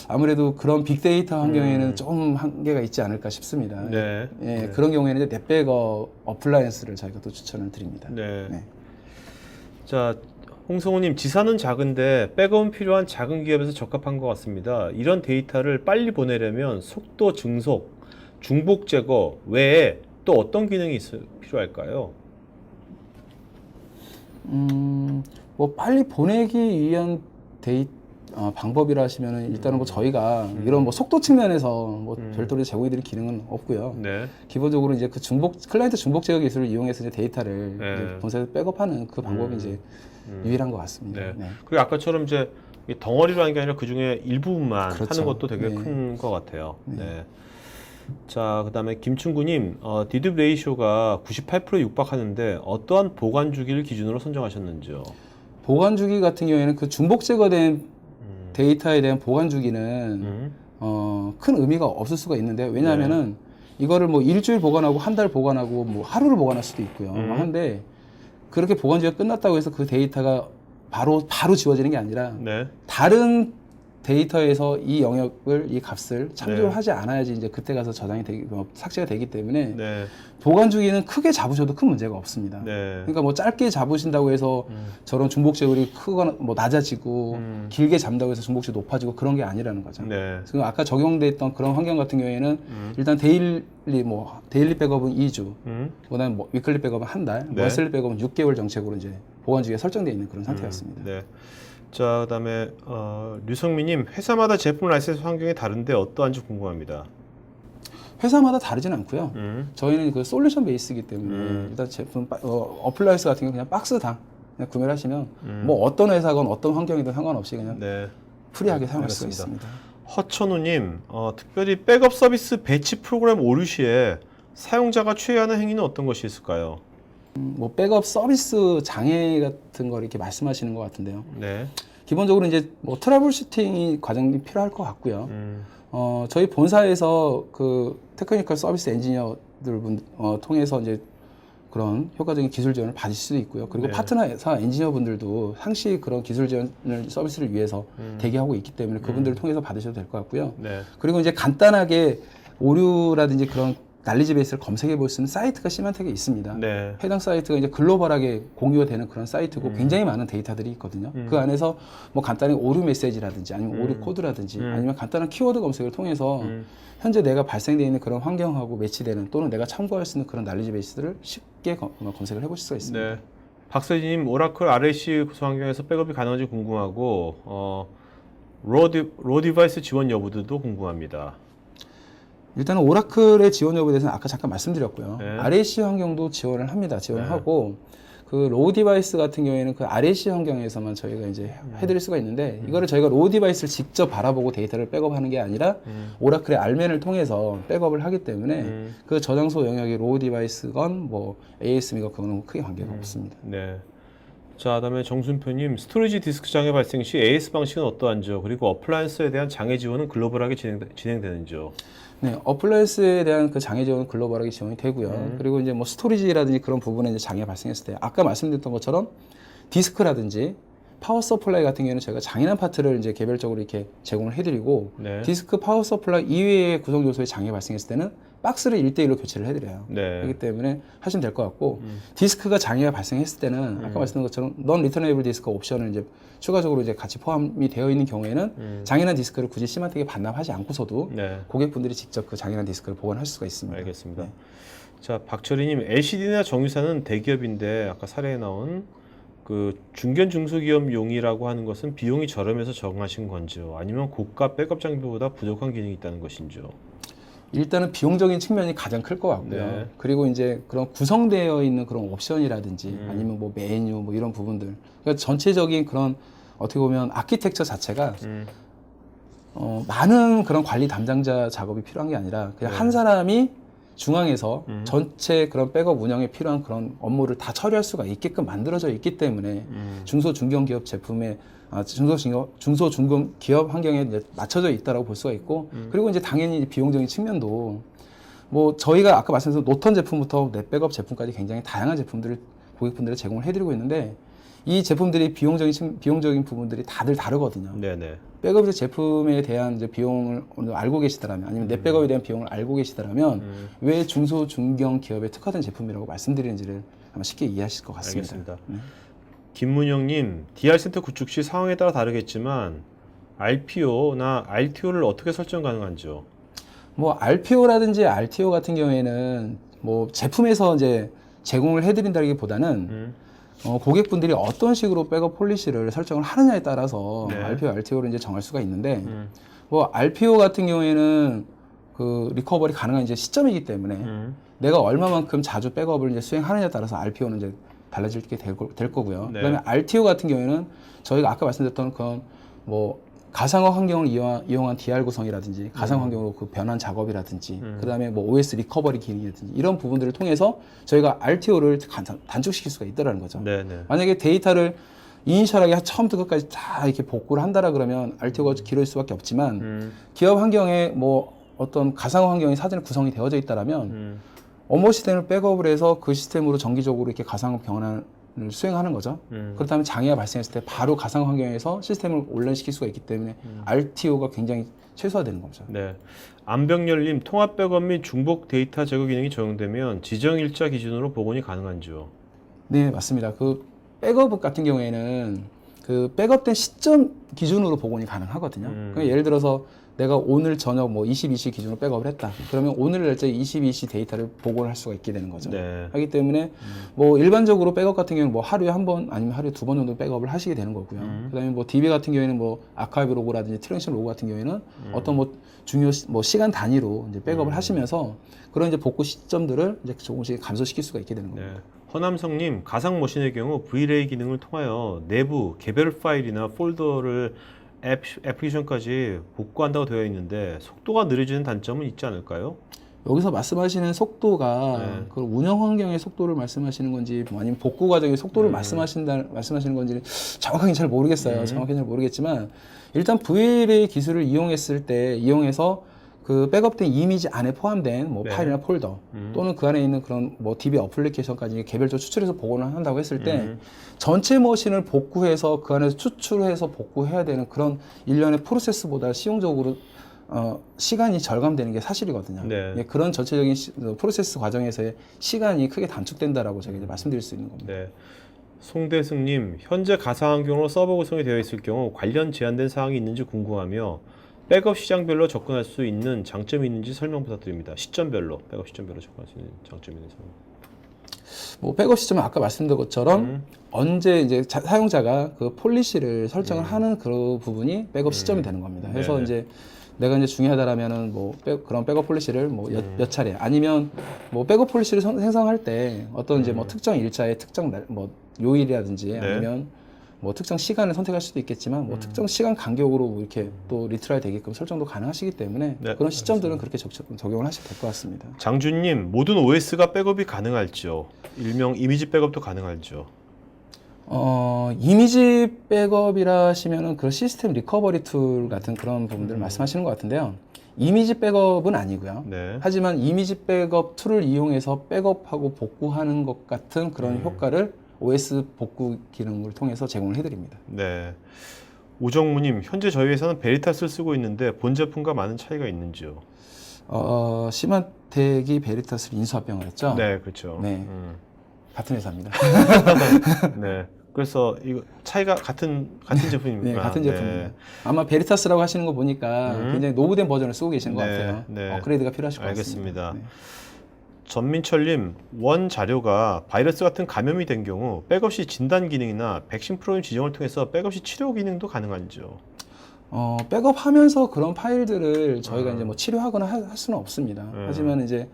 아무래도 그런 빅데이터 환경에는 좀 한계가 있지 않을까 싶습니다. 네. 예, 네. 그런 경우에는 이제 넷백업 어플라이언스를 저희가 또 추천을 드립니다. 네. 네. 자, 홍성우님, 지사는 작은데 백업은 필요한 작은 기업에서 적합한 것 같습니다. 이런 데이터를 빨리 보내려면 속도 증속, 중복 제거 외에 또 어떤 기능이 필요할까요? 뭐 빨리 보내기 위한 방법이라 하시면은 일단은 뭐 저희가 이런 뭐 속도 측면에서 뭐 별도로 제공해드릴 기능은 없고요. 네. 기본적으로 이제 그 클라이언트 중복 제거 기술을 이용해서 이제 데이터를 네. 이제 본사에서 백업하는 그 방법이 이제 유일한 것 같습니다. 네. 네. 그리고 아까처럼 이제 이 덩어리로 하는 게 아니라 그 중에 일부분만 그렇죠. 하는 것도 되게 네. 큰 것 같아요. 네. 자, 그다음에 김충구님, 디드 레이쇼가 98%에 육박하는데 어떠한 보관 주기를 기준으로 선정하셨는지요? 보관 주기 같은 경우에는 그 중복 제거된 데이터에 대한 보관 주기는 큰 의미가 없을 수가 있는데 왜냐하면은 이거를 뭐 일주일 보관하고 한 달 보관하고 뭐 하루를 보관할 수도 있고요. 한데 그렇게 보관 주기가 끝났다고 해서 그 데이터가 바로 지워지는 게 아니라 네. 다른 데이터에서 이 영역을 이 값을 참조하지 않아야지 이제 그때 가서 삭제가 되기 때문에 네. 보관 주기는 크게 잡으셔도 큰 문제가 없습니다. 네. 그러니까 뭐 짧게 잡으신다고 해서 저런 중복 제어율이 크거나 뭐 낮아지고 길게 잡는다고 해서 중복율이 높아지고 그런 게 아니라는 거죠. 네. 지금 아까 적용됐던 그런 환경 같은 경우에는 일단 데일리 백업은 2주, 그다음에 뭐 위클리 백업은 한 달, 네. 먼슬리 백업은 6개월 정책으로 이제 보관 주기가 설정되어 있는 그런 상태였습니다. 네. 자, 그다음에 류성민님, 회사마다 제품 라이센스 환경이 다른데 어떠한지 궁금합니다. 회사마다 다르진 않고요. 저희는 그 솔루션 베이스이기 때문에 일단 제품 어플라이언스 같은 경우 그냥 박스당 그냥 구매를 하시면 뭐 어떤 회사건 어떤 환경이든 상관없이 그냥 네. 프리하게 사용할 수가 알겠습니다. 있습니다. 허천우님, 특별히 백업 서비스 배치 프로그램 오류 시에 사용자가 취해야 하는 행위는 어떤 것이 있을까요? 뭐 백업 서비스 장애 같은 걸 이렇게 말씀하시는 것 같은데요. 네. 기본적으로 이제 뭐 트러블 슈팅이 과정이 필요할 것 같고요. 저희 본사에서 그 테크니컬 서비스 엔지니어들 통해서 이제 그런 효과적인 기술 지원을 받을 수도 있고요. 그리고 네. 파트너사 엔지니어분들도 상시 그런 기술 지원을 서비스를 위해서 대기하고 있기 때문에 그분들을 통해서 받으셔도 될 것 같고요. 네. 그리고 이제 간단하게 오류라든지 그런 난리지 베이스를 검색해 볼 수 있는 사이트가 시만텍에 있습니다. 네. 해당 사이트가 이제 글로벌하게 공유가 되는 그런 사이트고 굉장히 많은 데이터들이 있거든요. 그 안에서 뭐 간단히 오류 메시지라든지 아니면 오류 코드라든지 아니면 간단한 키워드 검색을 통해서 현재 내가 발생되어 있는 그런 환경하고 매치되는 또는 내가 참고할 수 있는 그런 난리지 베이스들을 쉽게 검색을 해보실 수가 있습니다. 네. 박서진님, 오라클 RAC 구성 환경에서 백업이 가능한지 궁금하고 로 디바이스 지원 여부도 궁금합니다. 일단은 오라클의 지원 여부에 대해서는 아까 잠깐 말씀드렸고요. 네. RAC 환경도 지원을 합니다. 지원을 하고 그 로우 디바이스 같은 경우에는 그 RAC 환경에서만 저희가 이제 해드릴 수가 있는데 이거를 저희가 로우 디바이스를 직접 바라보고 데이터를 백업하는 게 아니라 오라클의 알멘을 통해서 백업을 하기 때문에 그 저장소 영역이 로우 디바이스건 뭐 ASM이건 그거는 크게 관계가 없습니다. 네. 자, 그다음에 정순표님, 스토리지 디스크 장애 발생 시 AS 방식은 어떠한지요? 그리고 어플라이언스에 대한 장애 지원은 글로벌하게 진행되는지요? 네, 어플라이언스에 대한 그 장애 지원은 글로벌하게 지원이 되고요. 그리고 이제 뭐 스토리지라든지 그런 부분에 이제 장애가 발생했을 때 아까 말씀드렸던 것처럼 디스크라든지 파워 서플라이 같은 경우는 저희가 장애난 파트를 이제 개별적으로 이렇게 제공을 해드리고 네. 디스크 파워 서플라이 이외의 구성 요소에 장애 발생했을 때는 박스를 1대1로 교체를 해드려요. 네. 그렇기 때문에 하시면 될 것 같고 디스크가 장애가 발생했을 때는 아까 말씀드린 것처럼 넌 리터너블 디스크 옵션을 이제 추가적으로 이제 같이 포함이 되어 있는 경우에는 장애난 디스크를 굳이 시마텍에 반납하지 않고서도 네. 고객분들이 직접 그 장애난 디스크를 보관할 수가 있습니다. 알겠습니다. 네. 자, 박철희님, LCD나 정유사는 대기업인데 아까 사례에 나온 그 중견 중소기업용이라고 하는 것은 비용이 저렴해서 정하신 건지요? 아니면 고가 백업 장비보다 부족한 기능이 있다는 것인지요? 일단은 비용적인 측면이 가장 클 것 같고요. 네. 그리고 이제 그런 구성되어 있는 그런 옵션이라든지 아니면 뭐 메뉴 뭐 이런 부분들. 그러니까 전체적인 그런 어떻게 보면 아키텍처 자체가 많은 그런 관리 담당자 작업이 필요한 게 아니라 그냥 네. 한 사람이 중앙에서 전체 그런 백업 운영에 필요한 그런 업무를 다 처리할 수가 있게끔 만들어져 있기 때문에 중소 중견기업 제품에 중소 중견기업 환경에 이제 맞춰져 있다라고 볼 수가 있고 그리고 이제 당연히 비용적인 측면도 뭐 저희가 아까 말씀드린 노턴 제품부터 넷 백업 제품까지 굉장히 다양한 제품들을 고객분들에 제공을 해드리고 있는데 이 제품들이 비용적인 부분들이 다들 다르거든요. 네네. 백업 제품에 대한 이제 비용을 어느 정도 알고 계시더라면 아니면 넷 백업에 대한 비용을 알고 계시더라면 왜 중소 중견 기업에 특화된 제품이라고 말씀드리는지를 아마 쉽게 이해하실 것 같습니다. 알겠습니다. 김문영님, DR센터 구축 시 상황에 따라 다르겠지만 RPO나 RTO를 어떻게 설정 가능한지요? 뭐 RPO라든지 RTO 같은 경우에는 뭐 제품에서 이제 제공을 해드린다기보다는 고객분들이 어떤 식으로 백업 폴리시를 설정을 하느냐에 따라서 네. RPO, RTO를 이제 정할 수가 있는데 뭐 RPO 같은 경우에는 그 리커버리 가능한 이제 시점이기 때문에 내가 얼마만큼 자주 백업을 이제 수행하느냐에 따라서 RPO는 이제 달라질 게 될 거고요. 네. 그다음에 RTO 같은 경우에는 저희가 아까 말씀드렸던 그런 뭐 가상화 환경을 이용한 DR 구성이라든지 가상 환경으로 그 변환 작업이라든지 그다음에 뭐 OS 리커버리 기능이라든지 이런 부분들을 통해서 저희가 RTO를 단축시킬 수가 있다라는 거죠. 네네. 만약에 데이터를 이니셜하게 처음부터 끝까지 다 이렇게 복구를 한다라 그러면 RTO가 길어질 수밖에 없지만 기업 환경에 뭐 어떤 가상 환경이 사전에 구성이 되어져 있다라면 업무 시스템을 백업을 해서 그 시스템으로 정기적으로 이렇게 가상 변환을 수행하는 거죠. 그렇다면 장애가 발생했을 때 바로 가상 환경에서 시스템을 온라인시킬 수가 있기 때문에 RTO가 굉장히 최소화되는 거죠. 네. 안병열님, 통합 백업 및 중복 데이터 제거 기능이 적용되면 지정 일자 기준으로 복원이 가능한지요? 네, 맞습니다. 그 백업 같은 경우에는 그 백업된 시점 기준으로 복원이 가능하거든요. 그러니까 예를 들어서 내가 오늘 저녁 뭐 22시 기준으로 백업을 했다. 그러면 오늘 날짜 22시 데이터를 복원할 수가 있게 되는 거죠. 네. 하기 때문에 뭐 일반적으로 백업 같은 경우는 뭐 하루에 한 번 아니면 하루에 두 번 정도 백업을 하시게 되는 거고요. 그다음에 뭐 DB 같은 경우에는 뭐 아카이브 로그라든지 트랜지션 로그 같은 경우에는 어떤 뭐 중요 뭐 시간 단위로 이제 백업을 하시면서 그런 이제 복구 시점들을 이제 조금씩 감소시킬 수가 있게 되는 겁니다. 네. 허남성님, 가상 머신의 경우 VLAY 기능을 통하여 내부 개별 파일이나 폴더를 애플리케이션까지 복구한다고 되어 있는데 속도가 느려지는 단점은 있지 않을까요? 여기서 말씀하시는 속도가 네. 그 운영 환경의 속도를 말씀하시는 건지 뭐 아니면 복구 과정의 속도를 말씀하시는 건지 정확하게 잘 모르겠어요. 정확히 잘 모르겠지만 일단 VLA 기술을 이용해서 그 백업된 이미지 안에 포함된 뭐 네. 파일이나 폴더 또는 그 안에 있는 그런 뭐 DB 어플리케이션까지 개별적으로 추출해서 복원을 한다고 했을 때 전체 머신을 복구해서 그 안에서 추출해서 복구해야 되는 그런 일련의 프로세스보다 시용적으로 시간이 절감되는 게 사실이거든요. 네. 예, 그런 전체적인 프로세스 과정에서의 시간이 크게 단축된다라고 제가 이제 말씀드릴 수 있는 겁니다. 네. 송대승님, 현재 가상 환경으로 서버 구성이 되어 있을 경우 관련 제한된 사항이 있는지 궁금하며 백업 시장별로 접근할 수 있는 장점이 있는지 설명 부탁드립니다. 시점별로, 백업 시점별로 접근할 수 있는 장점이 있는 설명. 뭐 백업 시점은 아까 말씀드린 것처럼 언제 이제 사용자가 그 폴리시를 설정을 하는 그 부분이 백업 시점이 되는 겁니다. 그래서 네네. 이제 내가 이제 중요하다라면은 뭐 그런 백업 폴리시를 뭐 몇 차례 아니면 뭐 백업 폴리시를 생성할 때 어떤 이제 뭐 특정 일자의 특정 날 뭐 요일이라든지 네. 아니면 뭐 특정 시간을 선택할 수도 있겠지만 뭐 특정 시간 간격으로 뭐 이렇게 또 리트라이 되게끔 설정도 가능하시기 때문에 네, 그런 시점들은 그렇게 적용을 하셔도 될 것 같습니다. 장준님, 모든 OS가 백업이 가능할지요? 일명 이미지 백업도 가능할지요? 이미지 백업이라 하시면은 그런 시스템 리커버리 툴 같은 그런 부분들을 말씀하시는 것 같은데요. 이미지 백업은 아니고요. 네. 하지만 이미지 백업 툴을 이용해서 백업하고 복구하는 것 같은 그런 효과를 OS 복구 기능을 통해서 제공을 해드립니다. 네. 우정무님, 현재 저희 회사는 베리타스를 쓰고 있는데 본 제품과 많은 차이가 있는지요? 시마텍이 베리타스를 인수합병을 했죠. 네, 그렇죠. 네. 같은 회사입니다. 네. 그래서 이거 차이가 같은 제품입니까? 네, 같은 제품입니다. 아마 베리타스라고 하시는 거 보니까 굉장히 노후된 버전을 쓰고 계신 것 네, 같아요. 네. 업그레이드가 필요하실 것 알겠습니다. 같습니다. 네. 전민철님, 원 자료가 바이러스 같은 감염이 된 경우 백업 시 진단 기능이나 백신 프로그램 지정을 통해서 백업 시 치료 기능도 가능한지요? 백업하면서 그런 파일들을 저희가 이제 뭐 치료하거나 할 수는 없습니다. 하지만 이제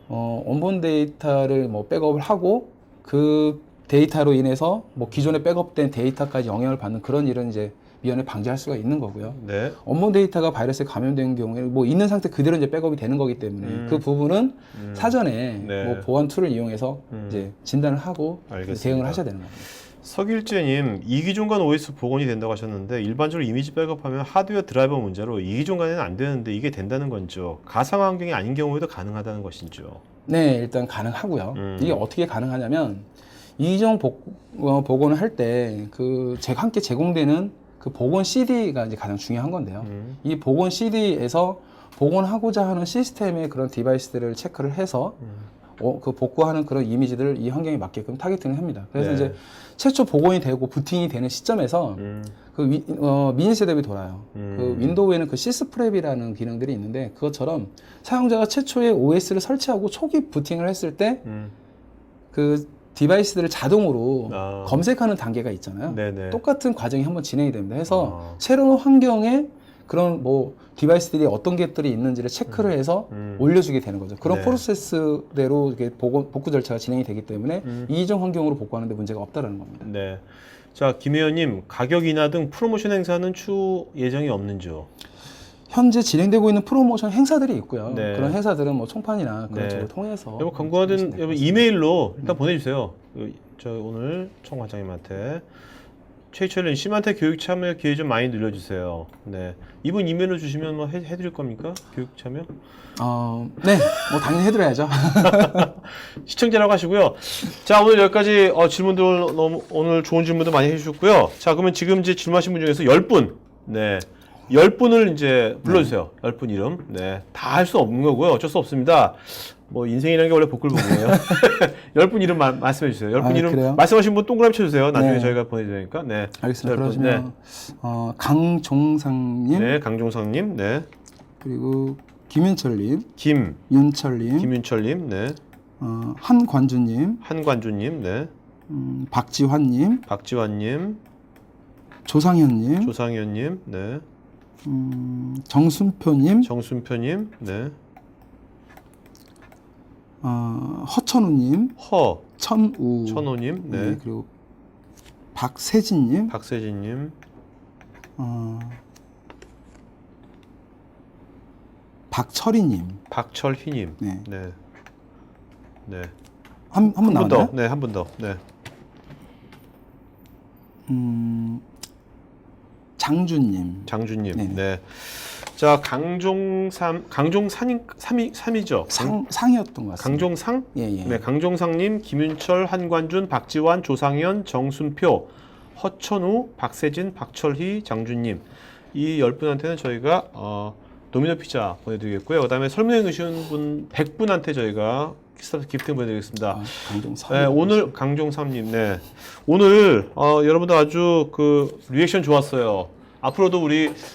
원본 데이터를 뭐 백업을 하고 그 데이터로 인해서 뭐 기존에 백업된 데이터까지 영향을 받는 그런 일은 이제 미연에 방지할 수가 있는 거고요. 네. 업무 데이터가 바이러스에 감염된 경우에 뭐 있는 상태 그대로 이제 백업이 되는 거기 때문에 그 부분은 사전에 네. 뭐 보안 툴을 이용해서 이제 진단을 하고 알겠습니다. 대응을 하셔야 되는 겁니다. 서길재님, 2기종간 OS 복원이 된다고 하셨는데 일반적으로 이미지 백업하면 하드웨어 드라이버 문제로 2기종간에는 안 되는데 이게 된다는 건죠. 가상 환경이 아닌 경우에도 가능하다는 것인죠. 네, 일단 가능하고요. 이게 어떻게 가능하냐면 이종 복원을 할 때 그 함께 제공되는 그 복원 CD가 이제 가장 중요한 건데요. 이 복원 CD에서 복원하고자 하는 시스템의 그런 디바이스들을 체크를 해서 그 복구하는 그런 이미지들을 이 환경에 맞게끔 타겟팅을 합니다. 그래서 네. 이제 최초 복원이 되고 부팅이 되는 시점에서 미니 셋업이 돌아요. 그 윈도우에는 그 시스프랩이라는 기능들이 있는데 그것처럼 사용자가 최초에 OS를 설치하고 초기 부팅을 했을 때 그 디바이스들을 자동으로 검색하는 단계가 있잖아요. 네네. 똑같은 과정이 한번 진행이 됩니다. 해서 새로운 환경에 그런 뭐 디바이스들이 어떤 것들이 있는지를 체크를 해서 올려주게 되는 거죠. 그런 네. 프로세스대로 이게 복구 절차가 진행이 되기 때문에 이종 환경으로 복구하는데 문제가 없다라는 겁니다. 네. 자, 김혜연님, 가격 인하 등 프로모션 행사는 추후 예정이 없는지요? 현재 진행되고 있는 프로모션 행사들이 있고요. 네. 그런 행사들은 뭐 총판이나 그런 네. 쪽을 통해서 여러분 궁금하든 여러분 이메일로 일단 보내주세요. 저 오늘 청 과장님한테 최철린 심한테 교육 참여 기회 좀 많이 늘려주세요. 네, 이분 이메일로 주시면 뭐 해드릴 겁니까? 교육 참여? 네, 뭐 당연히 해드려야죠. 시청자라고 하시고요. 자, 오늘 여기까지 질문들 너무 오늘 좋은 질문도 많이 해주셨고요. 자, 그러면 지금 이제 질문하신 분 중에서 10분, 네, 10분을 이제 불러주세요. 10분 이름. 네, 다 할 수 없는 거고요. 어쩔 수 없습니다. 뭐 인생이라는 게 원래 복불복이에요. 10분 이름 말씀해 주세요. 10분 이름 그래요? 말씀하신 분 동그라미 쳐주세요. 나중에 네. 저희가 보내드리니까. 네. 알겠습니다. 10분. 그러시면 강종상님, 네, 강종성님, 네, 그리고 김윤철님, 윤철님, 김윤철님, 네, 한관주님, 한관주님, 네, 박지환님, 박지환님, 조상현님, 조상현님, 네, 정순표님, 정순표님, 네, 허천우님, 천우, 천호님, 네, 그리고 박세진님, 박세진님, 박철희님, 박철희님, 네. 네, 네. 한 분 한 분 더, 나왔나요? 네, 한 분 더, 네, 장준님, 장준님, 네. 네. 자, 강종삼이죠. 상이었던 것 같습니다. 강종상? 예, 예. 네, 강종상님, 김윤철, 한관준, 박지환, 조상현, 정순표, 허천우, 박세진, 박철희, 장준님 이 10분한테는 저희가 도미노 피자 보내드리겠고요. 그다음에 설문해 주신 분 100분한테 저희가 키스타트 기프팅 보내드리겠습니다. 강종삼. 네, 오늘 강종삼님, 네, 오늘 여러분들 아주 그 리액션 좋았어요. 앞으로도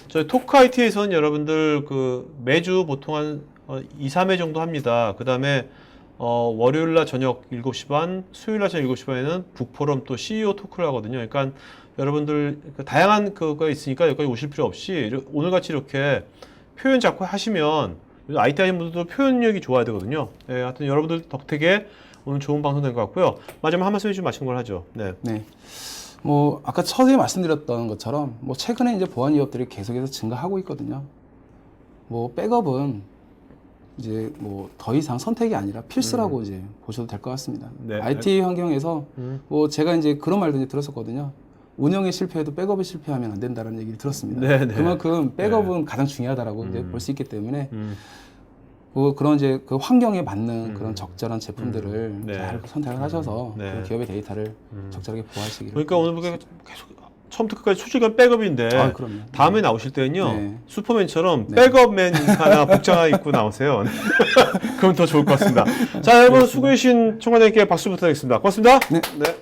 저희 토크 IT에서는 여러분들 그 매주 보통 한 2, 3회 정도 합니다. 그 다음에 월요일 날 저녁 7시 반, 수요일 날 저녁 7시 반에는 북포럼 또 CEO 토크를 하거든요. 그러니까 여러분들 다양한 그거가 있으니까 여기까지 오실 필요 없이 오늘같이 이렇게 표현 자꾸 하시면 IT 하시는 분들도 표현력이 좋아야 되거든요. 네, 하여튼 여러분들 덕택에 오늘 좋은 방송 된 것 같고요. 마지막 한 말씀 해주시면 마치는 걸 하죠. 네. 네. 뭐 아까 처음에 말씀드렸던 것처럼 뭐 최근에 이제 보안 위협들이 계속해서 증가하고 있거든요. 뭐 백업은 이제 뭐 더 이상 선택이 아니라 필수라고 이제 보셔도 될 것 같습니다. 네. IT 환경에서 뭐 제가 이제 그런 말도 이제 들었었거든요. 운영에 실패해도 백업에 실패하면 안 된다는 얘기를 들었습니다. 네, 네. 그만큼 백업은 가장 중요하다라고 이제 볼 수 있기 때문에 그런 이제 그 환경에 맞는 그런 적절한 제품들을 네. 잘 선택을 하셔서 네. 그 기업의 데이터를 적절하게 보호하시기를. 그러니까 오늘 보니까 계속 처음부터 끝까지 수직한 백업인데 그럼요. 다음에 나오실 때는요, 네. 슈퍼맨처럼 백업맨 하나 복장 하나 입고 나오세요. 그럼 더 좋을 것 같습니다. 자, 여러분 수고해주신 청와대님께 박수 부탁드리겠습니다. 고맙습니다. 네. 네.